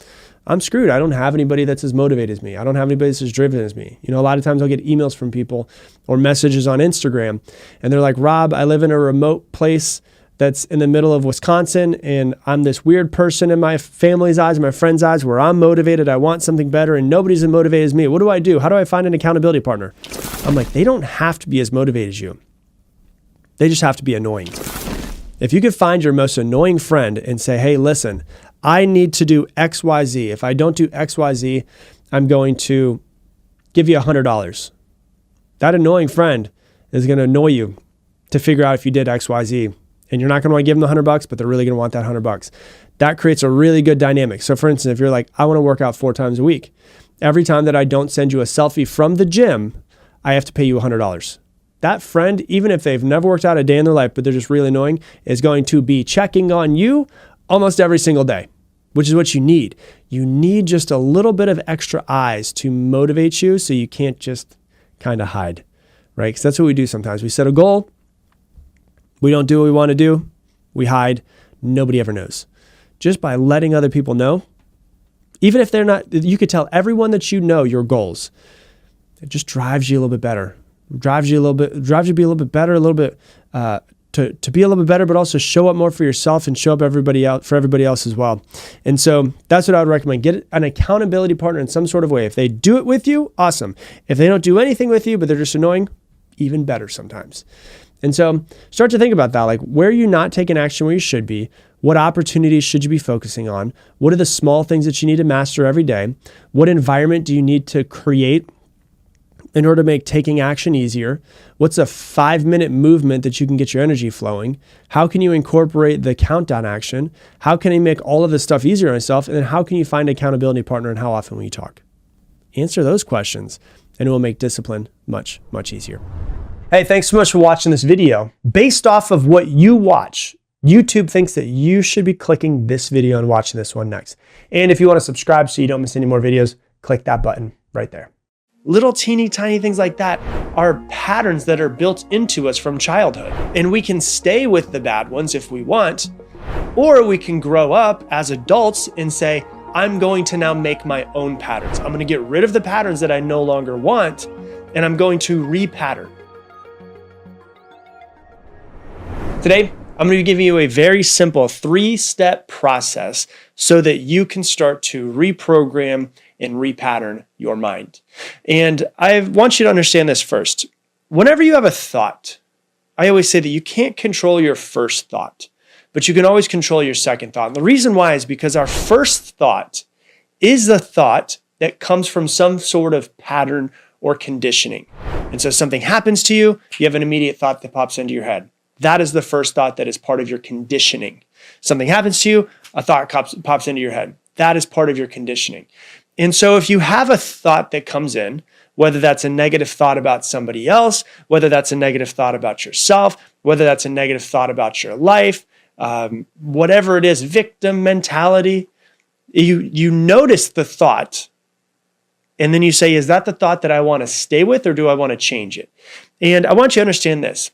S1: I'm screwed. I don't have anybody that's as motivated as me. I don't have anybody that's as driven as me. A lot of times I'll get emails from people or messages on Instagram, and they're like, Rob, I live in a remote place that's in the middle of Wisconsin, and I'm this weird person in my family's eyes, my friends' eyes, where I'm motivated. I want something better, and nobody's as motivated as me. What do I do? How do I find an accountability partner? I'm like, they don't have to be as motivated as you. They just have to be annoying. If you could find your most annoying friend and say, hey, listen, I need to do X, Y, Z. If I don't do X, Y, Z, I'm going to give you $100. That annoying friend is going to annoy you to figure out if you did X, Y, Z. And you're not going to want to give them the $100, but they're really going to want that $100. That creates a really good dynamic. So for instance, if you're like, I want to work out 4 times a week. Every time that I don't send you a selfie from the gym, I have to pay you $100. That friend, even if they've never worked out a day in their life, but they're just really annoying, is going to be checking on you almost every single day, which is what you need. You need just a little bit of extra eyes to motivate you so you can't just kind of hide, right? Because that's what we do sometimes. We set a goal. We don't do what we want to do. We hide. Nobody ever knows. Just by letting other people know, even if they're not, you could tell everyone that you know your goals. It just drives you a little bit better. Drives you to be a little bit better, a little bit, to be a little bit better, but also show up more for yourself and show up for everybody else as well. And so that's what I would recommend. Get an accountability partner in some sort of way. If they do it with you, awesome. If they don't do anything with you, but they're just annoying, even better sometimes. And so start to think about that. Like, where are you not taking action where you should be? What opportunities should you be focusing on? What are the small things that you need to master every day? What environment do you need to create in order to make taking action easier? What's a 5-minute movement that you can get your energy flowing? How can you incorporate the countdown action? How can I make all of this stuff easier on yourself? And then how can you find an accountability partner, and how often will you talk? Answer those questions and it will make discipline much, much easier. Hey, thanks so much for watching this video. Based off of what you watch, YouTube thinks that you should be clicking this video and watching this one next. And if you want to subscribe so you don't miss any more videos, click that button right there. Little teeny tiny things like that are patterns that are built into us from childhood. And we can stay with the bad ones if we want, or we can grow up as adults and say, I'm going to now make my own patterns. I'm going to get rid of the patterns that I no longer want, and I'm going to repattern. Today, I'm going to be giving you a very simple 3-step process so that you can start to reprogram and repattern your mind. And I want you to understand this first. Whenever you have a thought, I always say that you can't control your first thought, but you can always control your second thought. And the reason why is because our first thought is the thought that comes from some sort of pattern or conditioning. And so something happens to you, you have an immediate thought that pops into your head. That is the first thought that is part of your conditioning. Something happens to you, a thought pops into your head. That is part of your conditioning. And so if you have a thought that comes in, whether that's a negative thought about somebody else, whether that's a negative thought about yourself, whether that's a negative thought about your life, whatever it is, victim mentality, you notice the thought, and then you say, is that the thought that I want to stay with, or do I want to change it? And I want you to understand this.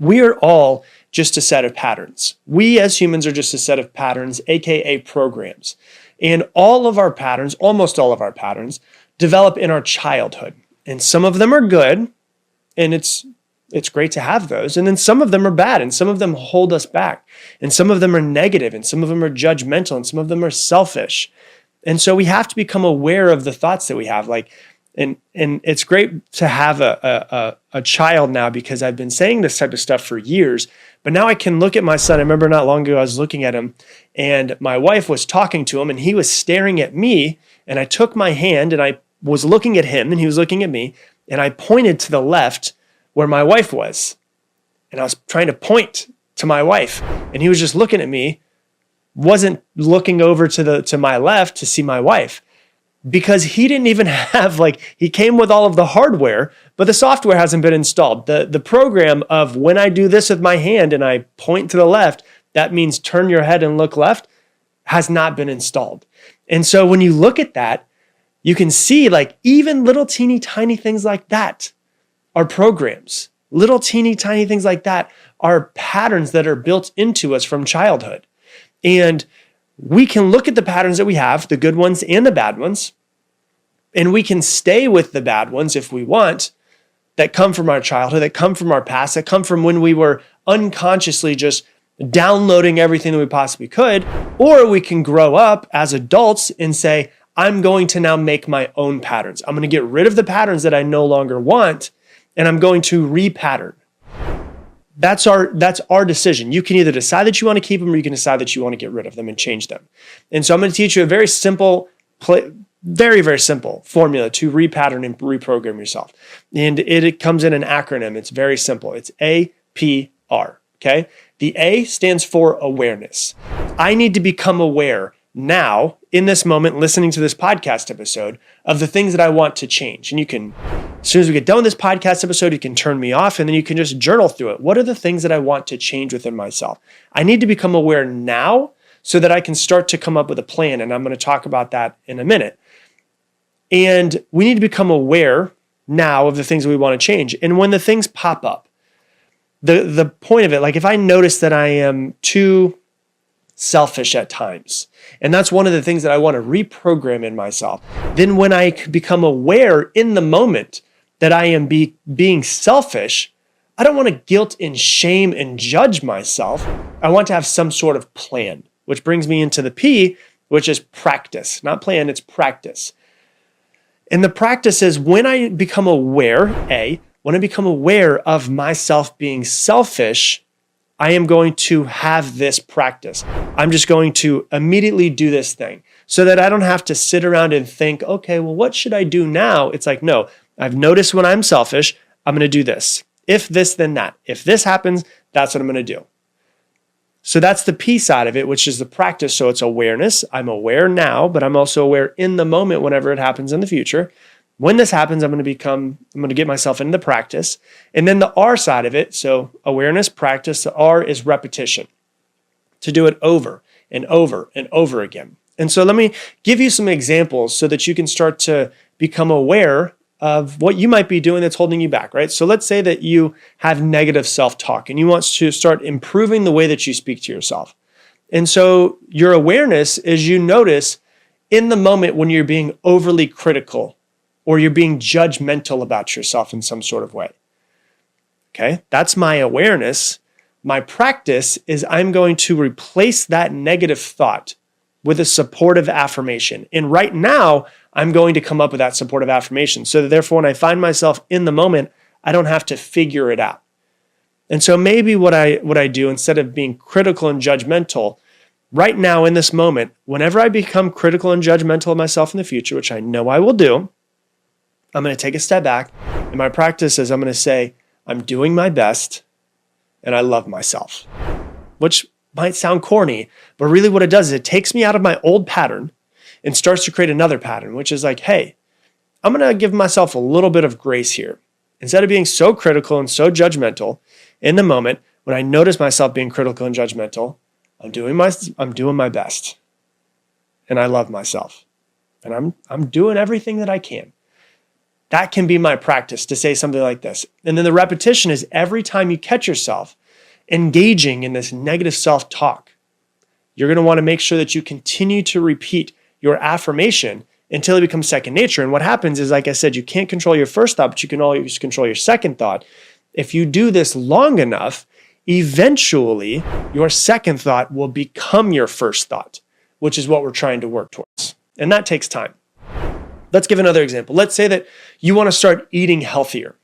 S1: We are all just a set of patterns. We as humans are just a set of patterns, aka programs. And all of our patterns, almost all of our patterns, develop in our childhood. And some of them are good, and it's great to have those. And then some of them are bad, and some of them hold us back. And some of them are negative, and some of them are judgmental, and some of them are selfish. And so we have to become aware of the thoughts that we have. And it's great to have a child now, because I've been saying this type of stuff for years, but now I can look at my son. I remember not long ago, I was looking at him, and my wife was talking to him, and he was staring at me, and I took my hand and I was looking at him, and he was looking at me, and I pointed to the left where my wife was, and I was trying to point to my wife, and he was just looking at me, wasn't looking over to my left to see my wife. because he didn't even have, he came with all of the hardware, but the software hasn't been installed. The program of when I do this with my hand and I point to the left, that means turn your head and look left, has not been installed. And so when you look at that, you can see even little teeny tiny things like that are programs. Little teeny tiny things like that are patterns that are built into us from childhood. And we can look at the patterns that we have, the good ones and the bad ones, and we can stay with the bad ones if we want, that come from our childhood, that come from our past, that come from when we were unconsciously just downloading everything that we possibly could. Or we can grow up as adults and say, I'm going to now make my own patterns. I'm going to get rid of the patterns that I no longer want, and I'm going to repattern. That's our decision. You can either decide that you want to keep them, or you can decide that you want to get rid of them and change them. And so I'm going to teach you a very simple, very, very simple formula to repattern and reprogram yourself. And it comes in an acronym. It's very simple. It's APR, okay? The A stands for awareness. I need to become aware now, in this moment, listening to this podcast episode, of the things that I want to change. And you can, as soon as we get done with this podcast episode, you can turn me off and then you can just journal through it. What are the things that I want to change within myself? I need to become aware now so that I can start to come up with a plan. And I'm going to talk about that in a minute. And we need to become aware now of the things that we want to change. And when the things pop up, the point of it, if I notice that I am too selfish at times, and that's one of the things that I want to reprogram in myself, then when I become aware in the moment that I am being selfish, I don't want to guilt and shame and judge myself. I want to have some sort of plan, which brings me into the P, which is practice. Not plan, it's practice. And the practice is when I become aware, when I become aware of myself being selfish, I am going to have this practice. I'm just going to immediately do this thing so that I don't have to sit around and think, okay, well, what should I do now? It's no, I've noticed when I'm selfish, I'm going to do this. If this, then that. If this happens, that's what I'm going to do. So that's the P side of it, which is the practice. So it's awareness. I'm aware now, but I'm also aware in the moment whenever it happens in the future. When this happens, I'm going to get myself into the practice. And then the R side of it, so awareness, practice, the R is repetition. To do it over and over and over again. And so let me give you some examples so that you can start to become aware of what you might be doing that's holding you back, right? So let's say that you have negative self-talk and you want to start improving the way that you speak to yourself. And so your awareness is you notice in the moment when you're being overly critical or you're being judgmental about yourself in some sort of way. Okay, that's my awareness. My practice is I'm going to replace that negative thought with a supportive affirmation. And right now, I'm going to come up with that supportive affirmation so that therefore when I find myself in the moment, I don't have to figure it out. And so maybe what I do, instead of being critical and judgmental, right now in this moment, whenever I become critical and judgmental of myself in the future, which I know I will do, I'm going to take a step back. And my practice is I'm going to say, I'm doing my best and I love myself, which might sound corny, but really what it does is it takes me out of my old pattern and starts to create another pattern, which is hey, I'm going to give myself a little bit of grace here. Instead of being so critical and so judgmental in the moment, when I notice myself being critical and judgmental, I'm doing my best and I love myself and I'm doing everything that I can. That can be my practice to say something like this. And then the repetition is every time you catch yourself engaging in this negative self-talk, you're going to want to make sure that you continue to repeat your affirmation until it becomes second nature. And what happens is, like I said, you can't control your first thought, but you can always control your second thought. If you do this long enough, eventually your second thought will become your first thought, which is what we're trying to work towards. And that takes time. Let's give another example. Let's say that you want to start eating healthier.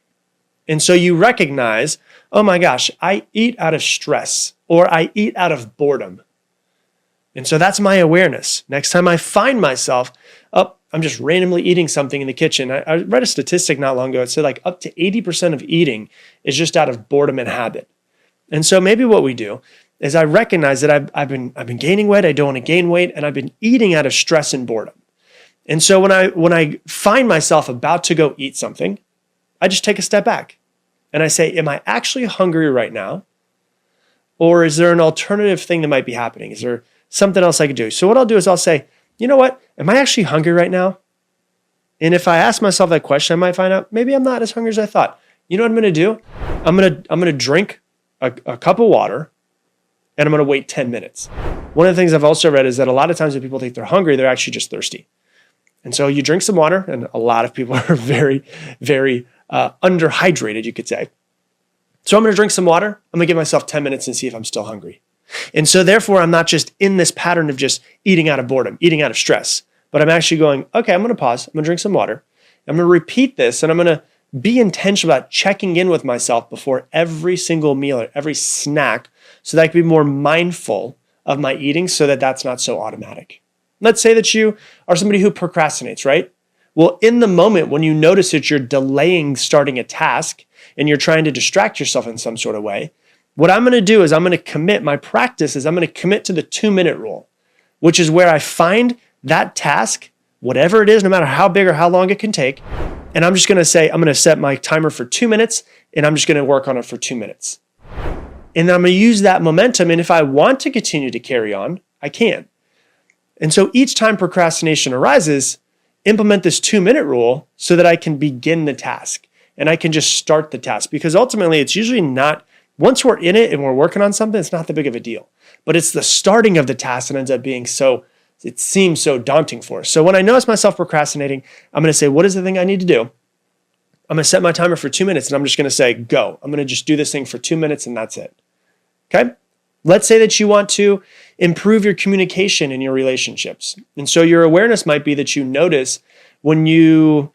S1: And so you recognize, oh my gosh, I eat out of stress or I eat out of boredom. And so that's my awareness. Next time I find myself, I'm just randomly eating something in the kitchen. I read a statistic not long ago. It said up to 80% of eating is just out of boredom and habit. And so maybe what we do is I recognize that I've been gaining weight. I don't want to gain weight. And I've been eating out of stress and boredom. And so when I find myself about to go eat something, I just take a step back and I say, am I actually hungry right now? Or is there an alternative thing that might be happening? Is there something else I could do? So what I'll do is I'll say, you know what? Am I actually hungry right now? And if I ask myself that question, I might find out maybe I'm not as hungry as I thought. You know what I'm going to do? I'm going to drink a cup of water and I'm going to wait 10 minutes. One of the things I've also read is that a lot of times when people think they're hungry, they're actually just thirsty. And so you drink some water, and a lot of people are very, very underhydrated, you could say. So I'm going to drink some water. I'm going to give myself 10 minutes and see if I'm still hungry. And so therefore, I'm not just in this pattern of just eating out of boredom, eating out of stress, but I'm actually going, okay, I'm going to pause. I'm going to drink some water. I'm going to repeat this, and I'm going to be intentional about checking in with myself before every single meal or every snack so that I can be more mindful of my eating so that that's not so automatic. Let's say that you are somebody who procrastinates, right? Well, in the moment when you notice that you're delaying starting a task and you're trying to distract yourself in some sort of way, what I'm going to do is I'm going to commit, my practice is I'm going to commit to the 2-minute rule, which is where I find that task, whatever it is, no matter how big or how long it can take, and I'm just going to say, I'm going to set my timer for 2 minutes and I'm just going to work on it for 2 minutes. And then I'm going to use that momentum, and if I want to continue to carry on, I can. And so each time procrastination arises, implement this 2-minute rule so that I can begin the task and I can just start the task, because ultimately it's usually not, once we're in it and we're working on something, it's not that big of a deal, but it's the starting of the task that ends up being it seems so daunting for us. So when I notice myself procrastinating, I'm going to say, what is the thing I need to do? I'm going to set my timer for 2 minutes and I'm just going to say, go. I'm going to just do this thing for 2 minutes and that's it. Okay? Let's say that you want to improve your communication in your relationships. And so your awareness might be that you notice when you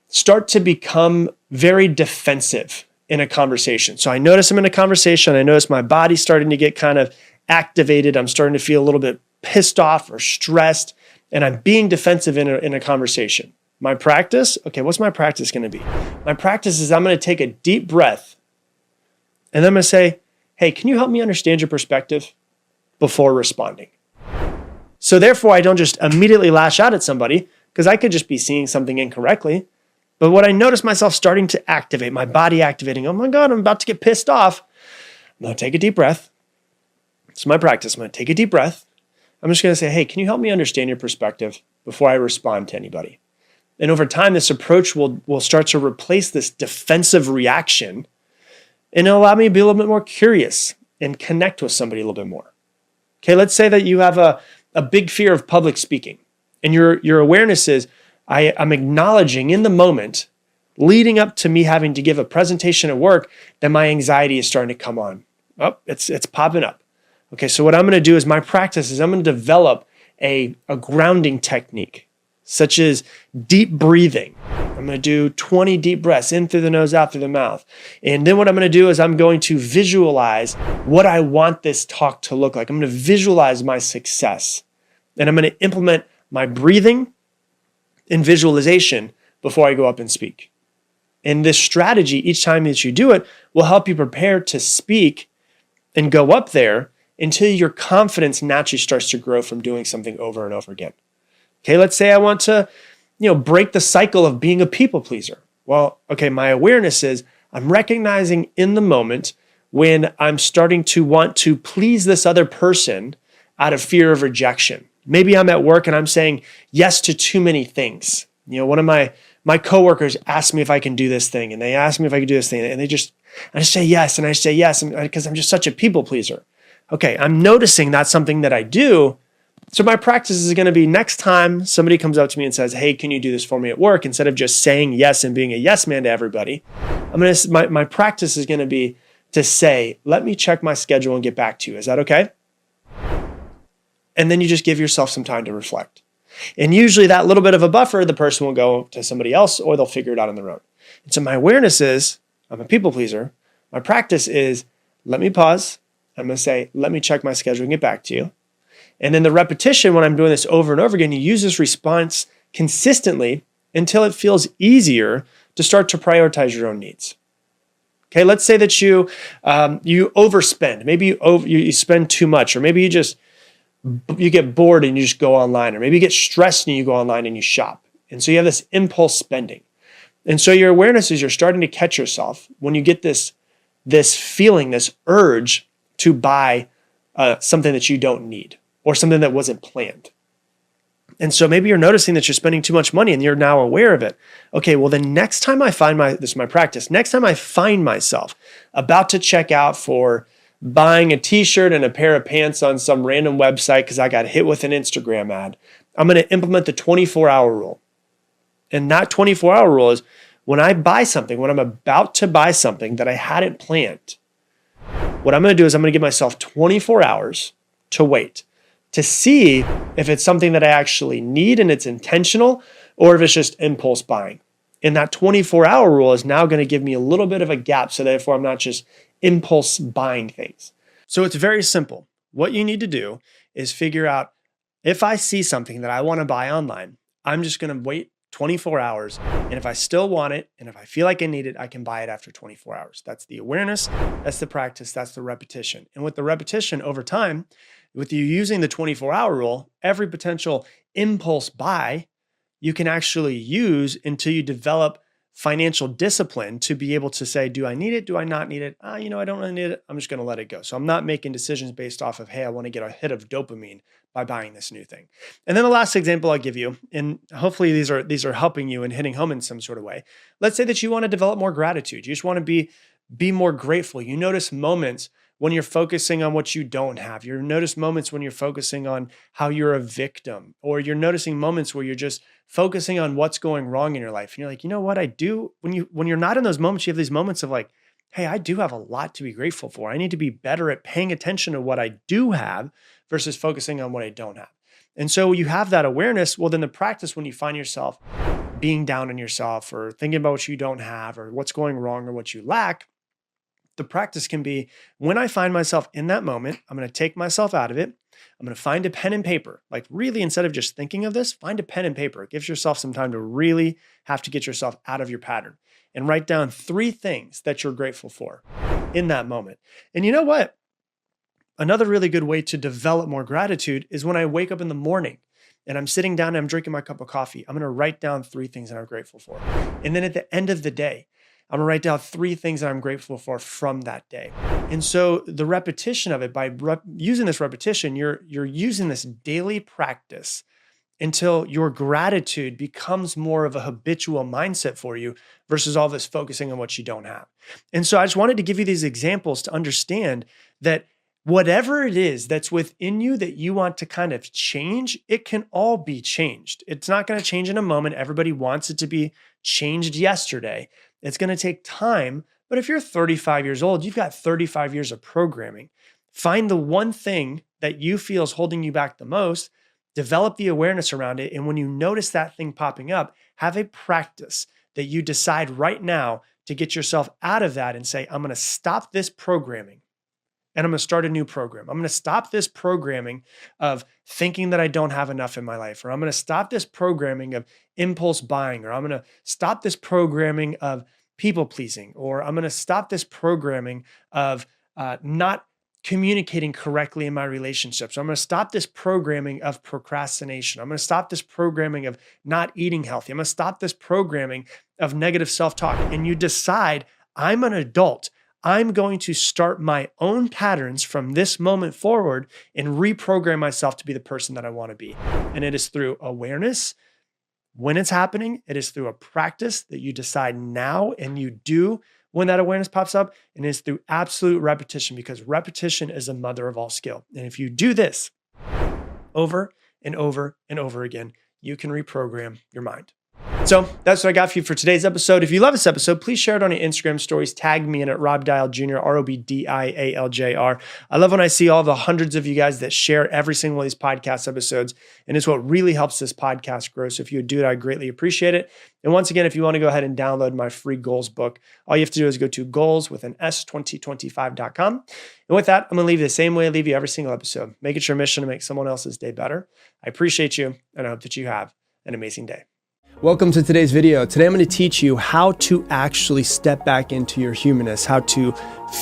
S1: start to become very defensive in a conversation. So I notice I'm in a conversation. I notice my body's starting to get kind of activated. I'm starting to feel a little bit pissed off or stressed, and I'm being defensive in a conversation. My practice, okay, what's my practice going to be? My practice is I'm going to take a deep breath, and then I'm going to say, hey, can you help me understand your perspective before responding? So therefore, I don't just immediately lash out at somebody, because I could just be seeing something incorrectly. But what I notice myself starting to activate, my body activating, oh my God, I'm about to get pissed off. I'm going to take a deep breath. It's my practice. I'm going to take a deep breath. I'm just going to say, hey, can you help me understand your perspective before I respond to anybody? And over time, this approach will start to replace this defensive reaction, and it'll allow me to be a little bit more curious and connect with somebody a little bit more. Okay, let's say that you have a big fear of public speaking, and your awareness is, I'm acknowledging in the moment, leading up to me having to give a presentation at work, that my anxiety is starting to come on. Oh, it's popping up. Okay, so what I'm going to do is my practice is I'm going to develop a grounding technique, such as deep breathing. I'm going to do 20 deep breaths in through the nose, out through the mouth. And then what I'm going to do is I'm going to visualize what I want this talk to look like. I'm going to visualize my success. And I'm going to implement my breathing and visualization before I go up and speak. And this strategy, each time that you do it, will help you prepare to speak and go up there until your confidence naturally starts to grow from doing something over and over again. Okay, let's say I want to, break the cycle of being a people pleaser. Well, okay, my awareness is I'm recognizing in the moment when I'm starting to want to please this other person out of fear of rejection. Maybe I'm at work and I'm saying yes to too many things. One of my coworkers asked me if I can do this thing, and they asked me if I could do this thing, and I just say yes, and I say yes, because I'm just such a people pleaser. Okay, I'm noticing that's something that I do. So my practice is going to be next time somebody comes up to me and says, hey, can you do this for me at work? Instead of just saying yes and being a yes man to everybody, my practice is going to be to say, let me check my schedule and get back to you. Is that okay? And then you just give yourself some time to reflect. And usually that little bit of a buffer, the person will go to somebody else or they'll figure it out on their own. And so my awareness is, I'm a people pleaser. My practice is, let me pause. I'm going to say, let me check my schedule and get back to you. And then the repetition, when I'm doing this over and over again, you use this response consistently until it feels easier to start to prioritize your own needs. Okay, let's say that you overspend. Maybe you spend too much, or maybe you just you get bored and you just go online, or maybe you get stressed and you go online and you shop. And so you have this impulse spending. And so your awareness is you're starting to catch yourself when you get this feeling, this urge to buy something that you don't need or something that wasn't planned. And so maybe you're noticing that you're spending too much money and you're now aware of it. Okay, well then next time I find this is my practice, next time I find myself about to check out for buying a t-shirt and a pair of pants on some random website because I got hit with an Instagram ad, I'm going to implement the 24-hour rule. And that 24-hour rule is when I buy something, when I'm about to buy something that I hadn't planned, what I'm going to do is I'm going to give myself 24 hours to wait, to see if it's something that I actually need and it's intentional, or if it's just impulse buying. And that 24-hour rule is now going to give me a little bit of a gap, so therefore I'm not just impulse buying things. So it's very simple. What you need to do is figure out, if I see something that I want to buy online, I'm just going to wait 24 hours. And if I still want it, and if I feel like I need it, I can buy it after 24 hours. That's the awareness, that's the practice, that's the repetition. And with the repetition over time, with you using the 24-hour rule, every potential impulse buy you can actually use until you develop financial discipline to be able to say, do I need it? Do I not need it? I don't really need it. I'm just going to let it go. So I'm not making decisions based off of, hey, I want to get a hit of dopamine by buying this new thing. And then the last example I'll give you, and hopefully these are helping you and hitting home in some sort of way. Let's say that you want to develop more gratitude. You just want to be more grateful. You notice moments when you're focusing on what you don't have. You notice moments when you're focusing on how you're a victim, or you're noticing moments where you're just focusing on what's going wrong in your life. And you're like, you know what I do? When you're not in those moments, you have these moments of like, hey, I do have a lot to be grateful for. I need to be better at paying attention to what I do have versus focusing on what I don't have. And so you have that awareness. Well, then the practice, when you find yourself being down on yourself or thinking about what you don't have or what's going wrong or what you lack, the practice can be, when I find myself in that moment, I'm going to take myself out of it. I'm going to find a pen and paper. Like really, instead of just thinking of this, find a pen and paper. It gives yourself some time to really have to get yourself out of your pattern and write down 3 things that you're grateful for in that moment. And you know what? Another really good way to develop more gratitude is when I wake up in the morning and I'm sitting down and I'm drinking my cup of coffee. I'm going to write down 3 things that I'm grateful for. And then at the end of the day, I'm gonna write down 3 things that I'm grateful for from that day. And so the repetition of it, by using this repetition, you're using this daily practice until your gratitude becomes more of a habitual mindset for you versus all this focusing on what you don't have. And so I just wanted to give you these examples to understand that whatever it is that's within you that you want to kind of change, it can all be changed. It's not going to change in a moment. Everybody wants it to be changed yesterday. It's going to take time. But if you're 35 years old, you've got 35 years of programming. Find the one thing that you feel is holding you back the most, develop the awareness around it. And when you notice that thing popping up, have a practice that you decide right now to get yourself out of that and say, I'm going to stop this programming. And I'm going to start a new program. I'm going to stop this programming of thinking that I don't have enough in my life, or I'm going to stop this programming of impulse buying, or I'm going to stop this programming of people pleasing, or I'm going to stop this programming of not communicating correctly in my relationships. I'm going to stop this programming of procrastination. I'm going to stop this programming of not eating healthy. I'm going to stop this programming of negative self-talk. And you decide, I'm an adult. I'm going to start my own patterns from this moment forward and reprogram myself to be the person that I want to be. And it is through awareness when it's happening. It is through a practice that you decide now and you do when that awareness pops up. And it's through absolute repetition, because repetition is the mother of all skill. And if you do this over and over and over again, you can reprogram your mind. So that's what I got for you for today's episode. If you love this episode, please share it on your Instagram stories. Tag me in at Rob Dial Jr., ROBDIALJR. I love when I see all the hundreds of you guys that share every single one of these podcast episodes. And it's what really helps this podcast grow. So if you would do it, I'd greatly appreciate it. And once again, if you want to go ahead and download my free goals book, all you have to do is go to goals2025.com. And with that, I'm going to leave you the same way I leave you every single episode. Make it your mission to make someone else's day better. I appreciate you, and I hope that you have an amazing day. Welcome to today's video. Today I'm going to teach you how to actually step back into your humanness, how to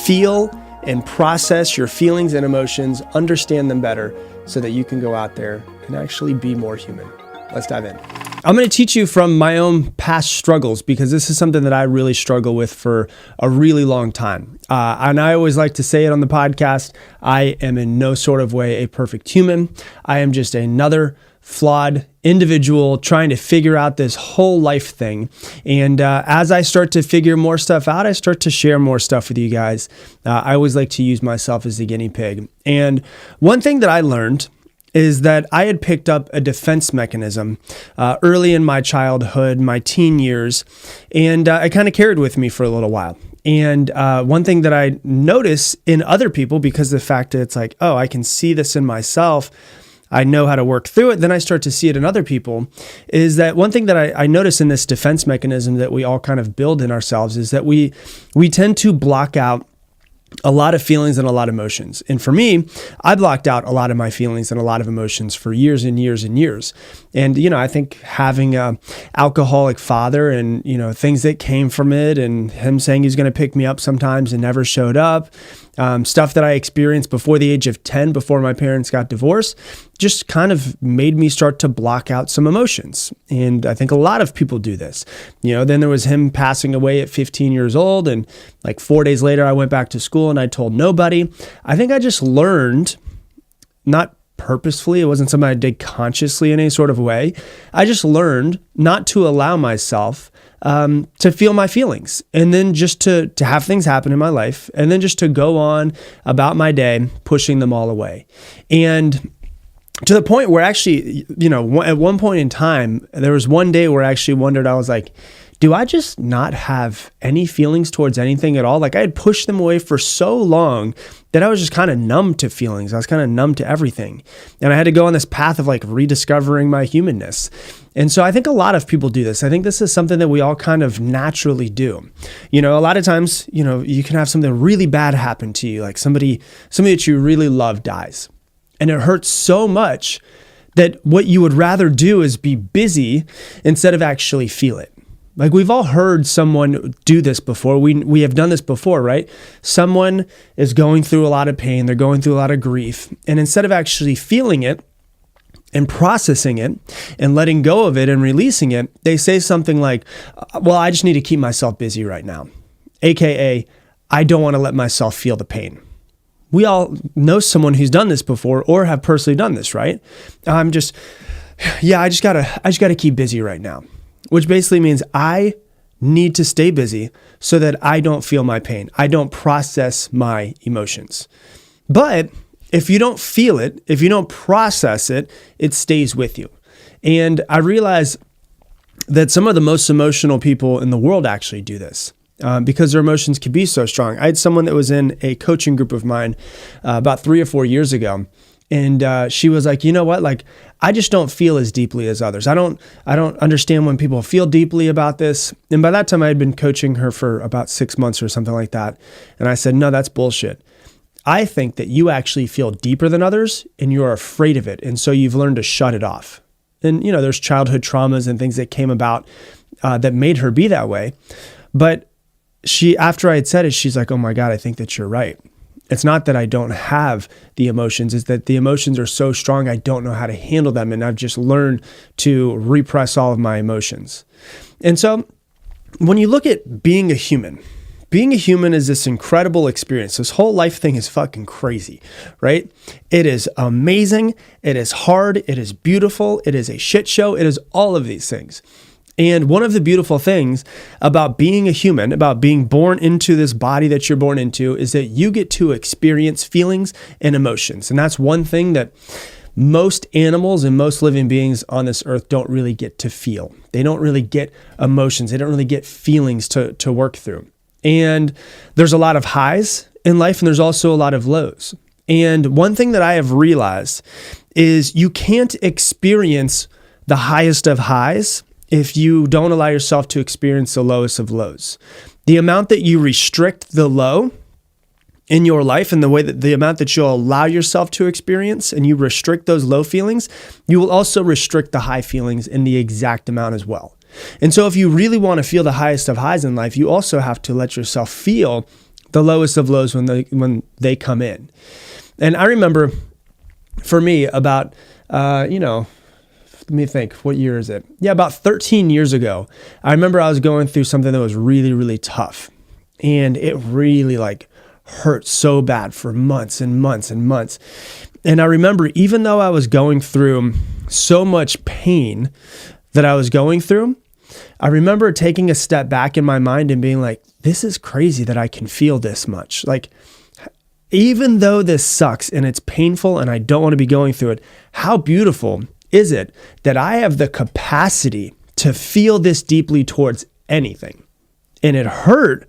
S1: feel and process your feelings and emotions, understand them better, so that you can go out there and actually be more human. Let's dive in. I'm going to teach you from my own past struggles because this is something that I really struggle with for a really long time. And I always like to say it on the podcast, I am in no sort of way a perfect human. I am just another flawed individual trying to figure out this whole life thing. And as I start to figure more stuff out, I start to share more stuff with you guys. I always like to use myself as the guinea pig. And one thing that I learned is that I had picked up a defense mechanism early in my childhood, my teen years, and it kind of carried with me for a little while. And one thing that I notice in other people, because of the fact that it's like, oh, I can see this in myself, I know how to work through it, then I start to see it in other people, is that one thing that I notice in this defense mechanism that we all kind of build in ourselves is that we tend to block out a lot of feelings and a lot of emotions. And for me, I blocked out a lot of my feelings and a lot of emotions for years and years and years. And, I think having an alcoholic father and, things that came from it and him saying he's going to pick me up sometimes and never showed up, stuff that I experienced before the age of 10, before my parents got divorced, just kind of made me start to block out some emotions. And I think a lot of people do this. Then there was him passing away at 15 years old. And like 4 days later, I went back to school and I told nobody. I think I just learned, not purposefully, it wasn't something I did consciously in any sort of way. I just learned not to allow myself to feel my feelings, and then just to have things happen in my life, and then just to go on about my day, pushing them all away. And to the point where actually, at one point in time, there was one day where I actually wondered, I was like, do I just not have any feelings towards anything at all? Like I had pushed them away for so long that I was just kind of numb to feelings. I was kind of numb to everything. And I had to go on this path of like rediscovering my humanness. And so I think a lot of people do this. I think this is something that we all kind of naturally do. A lot of times, you can have something really bad happen to you, like somebody that you really love dies. And it hurts so much that what you would rather do is be busy instead of actually feel it. Like we've all heard someone do this before. We have done this before, right? Someone is going through a lot of pain. They're going through a lot of grief. And instead of actually feeling it and processing it and letting go of it and releasing it, they say something like, well, I just need to keep myself busy right now. AKA, I don't want to let myself feel the pain. We all know someone who's done this before or have personally done this, right? I just gotta keep busy right now. Which basically means I need to stay busy so that I don't feel my pain. I don't process my emotions. But if you don't feel it, if you don't process it, it stays with you. And I realize that some of the most emotional people in the world actually do this because their emotions can be so strong. I had someone that was in a coaching group of mine about 3 or 4 years ago. And she was like, you know what? Like, I just don't feel as deeply as others. I don't understand when people feel deeply about this. And by that time, I had been coaching her for about 6 months or something like that. And I said, no, that's bullshit. I think that you actually feel deeper than others and you're afraid of it. And so you've learned to shut it off. And, there's childhood traumas and things that came about that made her be that way. But after I had said it, she's like, oh my God, I think that you're right. It's not that I don't have the emotions, it's that the emotions are so strong, I don't know how to handle them. And I've just learned to repress all of my emotions. And so when you look at being a human is this incredible experience. This whole life thing is fucking crazy, right? It is amazing. It is hard. It is beautiful. It is a shit show. It is all of these things. And one of the beautiful things about being a human, about being born into this body that you're born into, is that you get to experience feelings and emotions. And that's one thing that most animals and most living beings on this earth don't really get to feel. They don't really get emotions. They don't really get feelings to work through. And there's a lot of highs in life, and there's also a lot of lows. And one thing that I have realized is you can't experience the highest of highs if you don't allow yourself to experience the lowest of lows. The amount that you restrict the low in your life and the amount that you'll allow yourself to experience and you restrict those low feelings, you will also restrict the high feelings in the exact amount as well. And so if you really want to feel the highest of highs in life, you also have to let yourself feel the lowest of lows when they come in. And I remember for me, about, let me think, what year is it? Yeah, about 13 years ago, I remember I was going through something that was really, really tough. And it really hurt so bad for months and months and months. And I remember, even though I was going through so much pain that I was going through, I remember taking a step back in my mind and being like, this is crazy that I can feel this much. Even though this sucks and it's painful and I don't want to be going through it, how beautiful is it that I have the capacity to feel this deeply towards anything? And it hurt,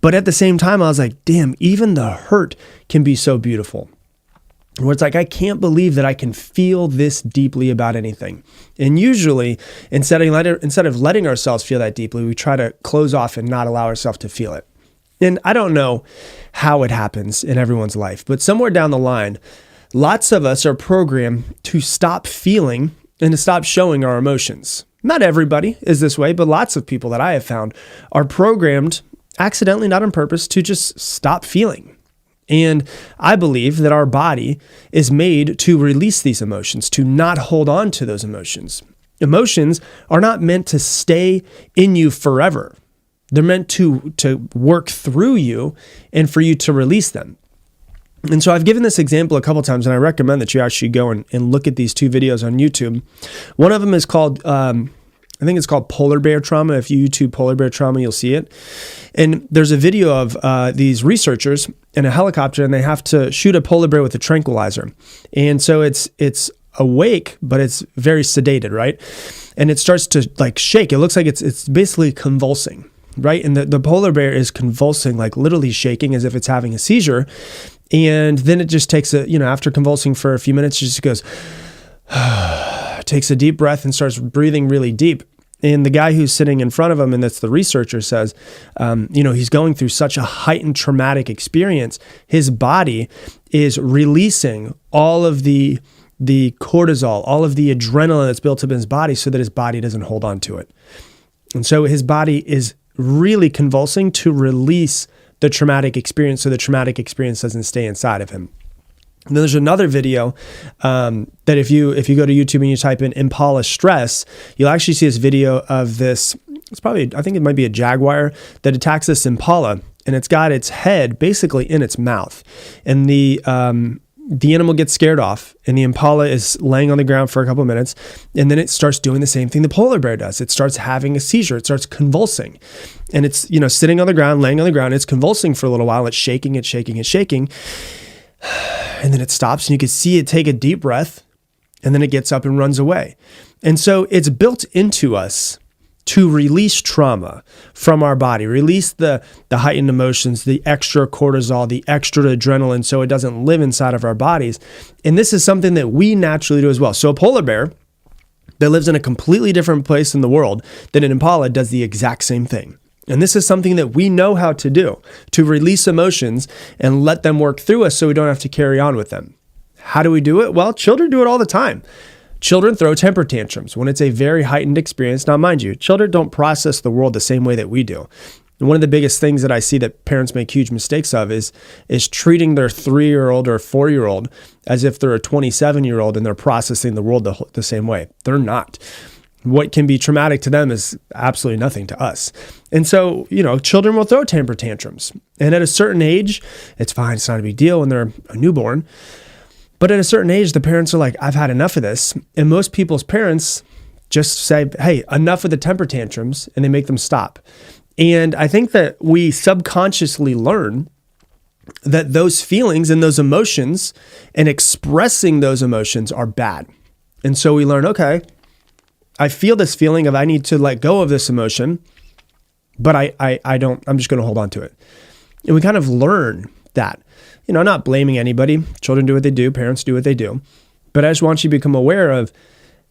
S1: but at the same time, I was like, damn, even the hurt can be so beautiful. Where it's like, I can't believe that I can feel this deeply about anything. And usually, instead of letting ourselves feel that deeply, we try to close off and not allow ourselves to feel it. And I don't know how it happens in everyone's life, but somewhere down the line, lots of us are programmed to stop feeling and to stop showing our emotions. Not everybody is this way, but lots of people that I have found are programmed, accidentally, not on purpose, to just stop feeling. And I believe that our body is made to release these emotions, to not hold on to those emotions. Emotions are not meant to stay in you forever. They're meant to work through you and for you to release them. And so I've given this example a couple times, and I recommend that you actually go and look at these two videos on YouTube. One of them is called, I think it's called Polar Bear Trauma. If you YouTube Polar Bear Trauma, you'll see it. And there's a video of these researchers in a helicopter, and they have to shoot a polar bear with a tranquilizer. And so it's awake, but it's very sedated, right? And it starts to shake. It looks like it's basically convulsing, right? And the polar bear is convulsing, literally shaking as if it's having a seizure. And then it just takes after convulsing for a few minutes, it just goes, takes a deep breath and starts breathing really deep. And the guy who's sitting in front of him, and that's the researcher, says, he's going through such a heightened traumatic experience. His body is releasing all of the cortisol, all of the adrenaline that's built up in his body so that his body doesn't hold on to it. And so his body is really convulsing to release the traumatic experience so the traumatic experience doesn't stay inside of him. And then there's another video that if you go to YouTube and you type in Impala stress, you'll actually see this video of this. I think it might be a jaguar that attacks this Impala, and it's got its head basically in its mouth. And the animal gets scared off, and the Impala is laying on the ground for a couple of minutes, and then it starts doing the same thing the polar bear does. It starts having a seizure. It starts convulsing, and it's sitting on the ground, laying on the ground. It's convulsing for a little while. It's shaking. And then it stops, and you can see it take a deep breath, and then it gets up and runs away. And so it's built into us to release trauma from our body, release the heightened emotions, the extra cortisol, the extra adrenaline, so it doesn't live inside of our bodies. And this is something that we naturally do as well. So a polar bear that lives in a completely different place in the world than an Impala does the exact same thing. And this is something that we know how to do, to release emotions and let them work through us so we don't have to carry on with them. How do we do it? Well, children do it all the time. Children throw temper tantrums when it's a very heightened experience. Now, mind you, children don't process the world the same way that we do. And one of the biggest things that I see that parents make huge mistakes of is treating their 3-year-old or 4-year-old as if they're a 27-year-old and they're processing the world the same way. They're not. What can be traumatic to them is absolutely nothing to us. And so, children will throw temper tantrums. And at a certain age, it's fine. It's not a big deal when they're a newborn. But at a certain age, the parents are like, I've had enough of this. And most people's parents just say, hey, enough of the temper tantrums, and they make them stop. And I think that we subconsciously learn that those feelings and those emotions and expressing those emotions are bad. And so we learn, okay, I feel this feeling of I need to let go of this emotion, but I don't, I'm just going to hold on to it. And we kind of learn that, not blaming anybody. Children do what they do. Parents do what they do. But I just want you to become aware of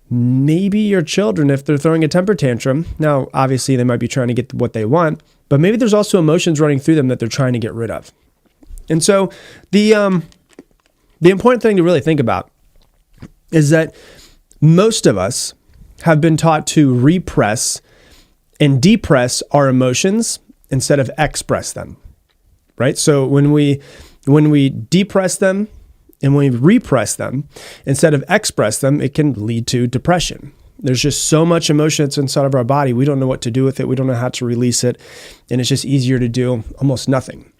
S1: maybe your children, if they're throwing a temper tantrum, now obviously they might be trying to get what they want, but maybe there's also emotions running through them that they're trying to get rid of. And so the important thing to really think about is that most of us have been taught to repress and depress our emotions instead of express them, right? So when we depress them And when we repress them, instead of express them, it can lead to depression. There's just so much emotion that's inside of our body. We don't know what to do with it. We don't know how to release it. And it's just easier to do almost nothing.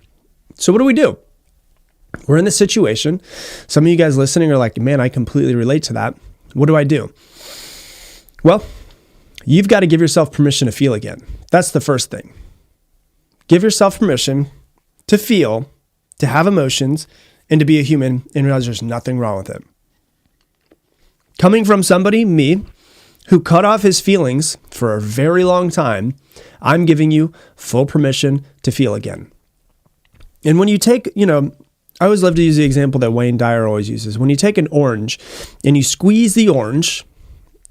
S1: So what do? We're in this situation. Some of you guys listening are like, man, I completely relate to that. What do I do? Well, you've got to give yourself permission to feel again. That's the first thing. Give yourself permission to feel, to have emotions, and to be a human and realize there's nothing wrong with it. Coming from somebody, me, who cut off his feelings for a very long time, I'm giving you full permission to feel again. And when you take, I always love to use the example that Wayne Dyer always uses. When you take an orange and you squeeze the orange,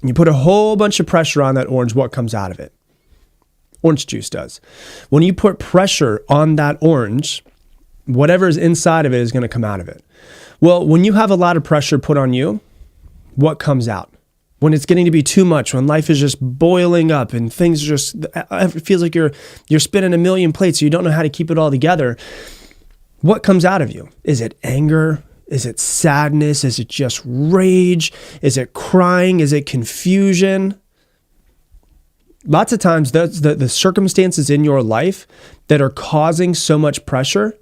S1: and you put a whole bunch of pressure on that orange, what comes out of it? Orange juice does. When you put pressure on that orange, whatever is inside of it is going to come out of it. Well, when you have a lot of pressure put on you, what comes out? When it's getting to be too much, when life is just boiling up and things just, it feels like you're spinning a million plates, so you don't know how to keep it all together. What comes out of you? Is it anger? Is it sadness? Is it just rage? Is it crying? Is it confusion? Lots of times the circumstances in your life that are causing so much pressure,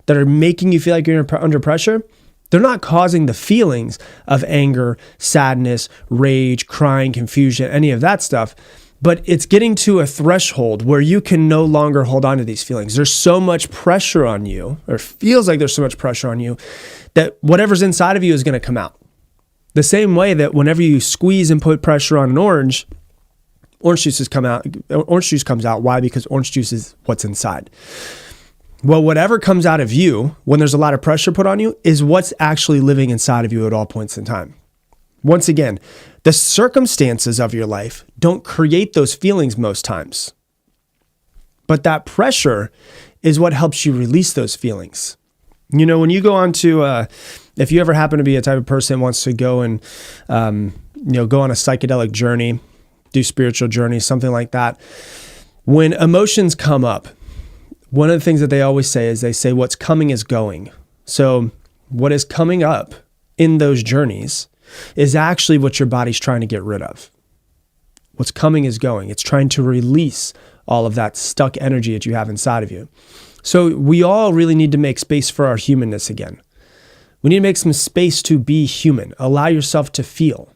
S1: that are making you feel like you're under pressure, they're not causing the feelings of anger, sadness, rage, crying, confusion, any of that stuff. But it's getting to a threshold where you can no longer hold on to these feelings. There's so much pressure on you, or feels like there's so much pressure on you, that whatever's inside of you is going to come out. The same way that whenever you squeeze and put pressure on an orange juice comes out. Why? Because orange juice is what's inside. Well, whatever comes out of you when there's a lot of pressure put on you is what's actually living inside of you at all points in time. Once again, the circumstances of your life don't create those feelings most times. But that pressure is what helps you release those feelings. When you go on to, if you ever happen to be a type of person that wants to go and, go on a psychedelic journey, do spiritual journeys, something like that, when emotions come up, one of the things that they always say is they say what's coming is going. So what is coming up in those journeys is actually what your body's trying to get rid of. What's coming is going. It's trying to release all of that stuck energy that you have inside of you. So we all really need to make space for our humanness again. We need to make some space to be human. Allow yourself to feel.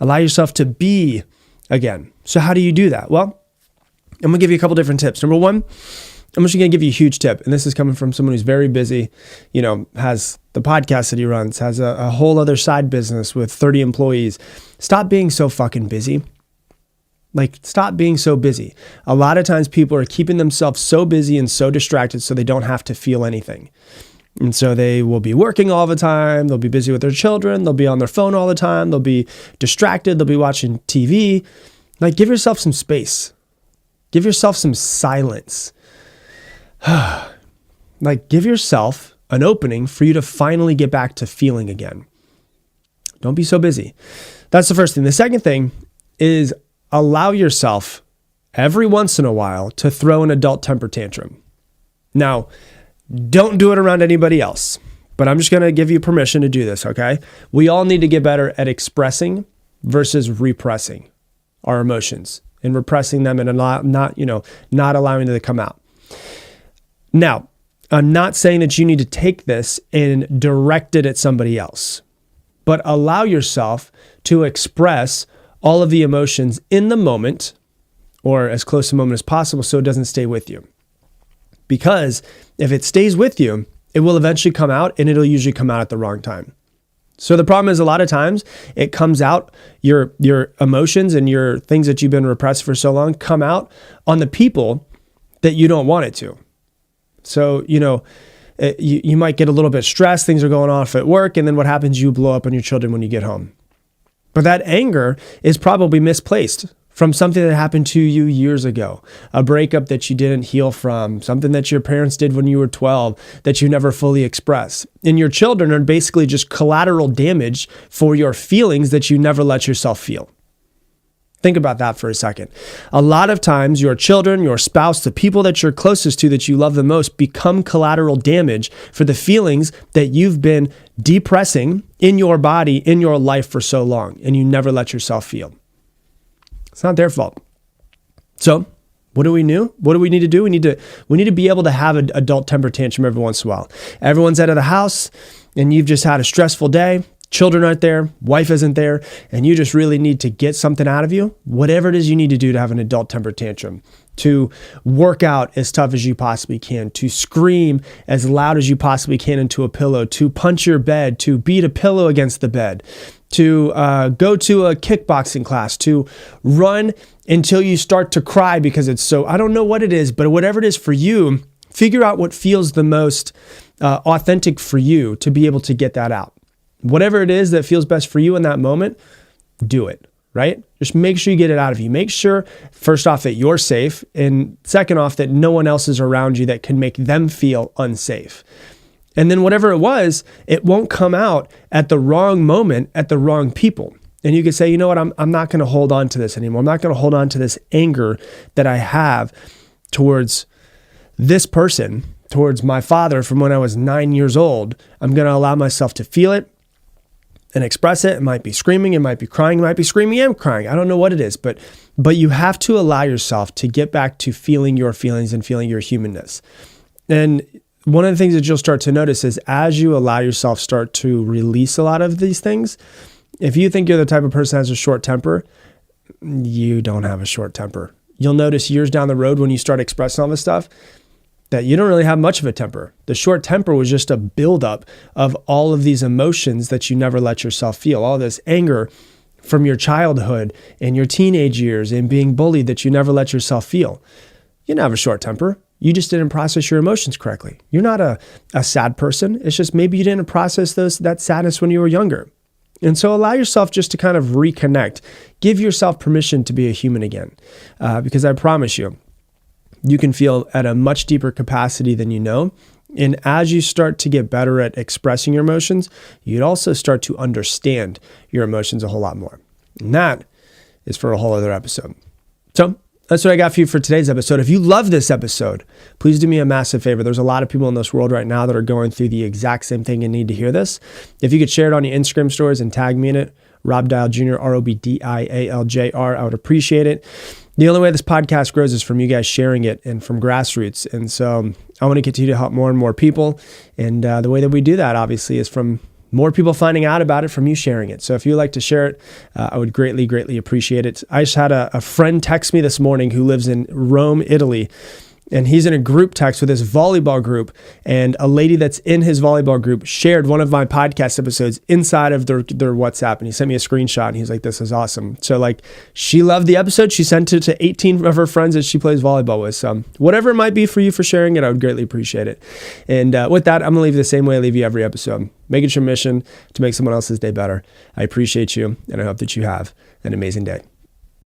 S1: Allow yourself to be again. So how do you do that? Well, I'm going to give you a couple different tips. Number one, I'm just going to give you a huge tip. And this is coming from someone who's very busy, has the podcast that he runs, has a whole other side business with 30 employees. Stop being so fucking busy. Stop being so busy. A lot of times people are keeping themselves so busy and so distracted so they don't have to feel anything. And so they will be working all the time. They'll be busy with their children. They'll be on their phone all the time. They'll be distracted. They'll be watching TV. Give yourself some space. Give yourself some silence. Give yourself an opening for you to finally get back to feeling again. Don't be so busy. That's the first thing. The second thing is allow yourself every once in a while to throw an adult temper tantrum. Now, don't do it around anybody else, but I'm just going to give you permission to do this, okay? We all need to get better at expressing versus repressing our emotions and repressing them and not allowing them to come out. Now, I'm not saying that you need to take this and direct it at somebody else, but allow yourself to express all of the emotions in the moment or as close to the moment as possible so it doesn't stay with you. Because if it stays with you, it will eventually come out and it'll usually come out at the wrong time. So the problem is a lot of times it comes out, your emotions and your things that you've been repressed for so long come out on the people that you don't want it to. So, you might get a little bit stressed, things are going off at work, and then what happens, you blow up on your children when you get home. But that anger is probably misplaced from something that happened to you years ago, a breakup that you didn't heal from, something that your parents did when you were 12 that you never fully expressed. And your children are basically just collateral damage for your feelings that you never let yourself feel. Think about that for a second. A lot of times your children, your spouse, the people that you're closest to that you love the most become collateral damage for the feelings that you've been depressing in your body, in your life for so long, and you never let yourself feel. It's not their fault. So what do we do? What do we need to do? We need to be able to have an adult temper tantrum every once in a while. Everyone's out of the house and you've just had a stressful day. Children aren't there, wife isn't there, and you just really need to get something out of you. Whatever it is you need to do to have an adult temper tantrum, to work out as tough as you possibly can, to scream as loud as you possibly can into a pillow, to punch your bed, to beat a pillow against the bed, to go to a kickboxing class, to run until you start to cry because it's so, I don't know what it is, but whatever it is for you, figure out what feels the most authentic for you to be able to get that out. Whatever it is that feels best for you in that moment, do it, right? Just make sure you get it out of you. Make sure, first off, that you're safe, and second off, that no one else is around you that can make them feel unsafe. And then whatever it was, it won't come out at the wrong moment, at the wrong people. And you could say, you know what, I'm not going to hold on to this anymore. I'm not going to hold on to this anger that I have towards this person, towards my father from when I was 9 years old. I'm going to allow myself to feel it and express it. It might be screaming, it might be crying, it might be screaming and crying. I don't know what it is, but you have to allow yourself to get back to feeling your feelings and feeling your humanness. And one of the things that you'll start to notice is as you allow yourself start to release a lot of these things, if you think you're the type of person that has a short temper, you don't have a short temper. You'll notice years down the road when you start expressing all this stuff, that you don't really have much of a temper. The short temper was just a buildup of all of these emotions that you never let yourself feel. All this anger from your childhood and your teenage years and being bullied that you never let yourself feel. You didn't have a short temper. You just didn't process your emotions correctly. You're not a sad person. It's just maybe you didn't process that sadness when you were younger. And so allow yourself just to kind of reconnect. Give yourself permission to be a human again. Because I promise you, you can feel at a much deeper capacity than you know. And as you start to get better at expressing your emotions, you'd also start to understand your emotions a whole lot more. And that is for a whole other episode. So that's what I got for you for today's episode. If you love this episode, please do me a massive favor. There's a lot of people in this world right now that are going through the exact same thing and need to hear this. If you could share it on your Instagram stories and tag me in it, Rob Dial Jr., ROBDIALJR, I would appreciate it. The only way this podcast grows is from you guys sharing it and from grassroots. And so I want to continue to help more and more people. And the way that we do that, obviously, is from more people finding out about it, from you sharing it. So if you'd like to share it, I would greatly, greatly appreciate it. I just had a friend text me this morning who lives in Rome, Italy. And he's in a group text with his volleyball group, and a lady that's in his volleyball group shared one of my podcast episodes inside of their WhatsApp, and he sent me a screenshot, and he's like, this is awesome. So like, she loved the episode. She sent it to 18 of her friends that she plays volleyball with. So whatever it might be for you for sharing it, I would greatly appreciate it. And with that, I'm going to leave you the same way I leave you every episode. Make it your mission to make someone else's day better. I appreciate you, and I hope that you have an amazing day.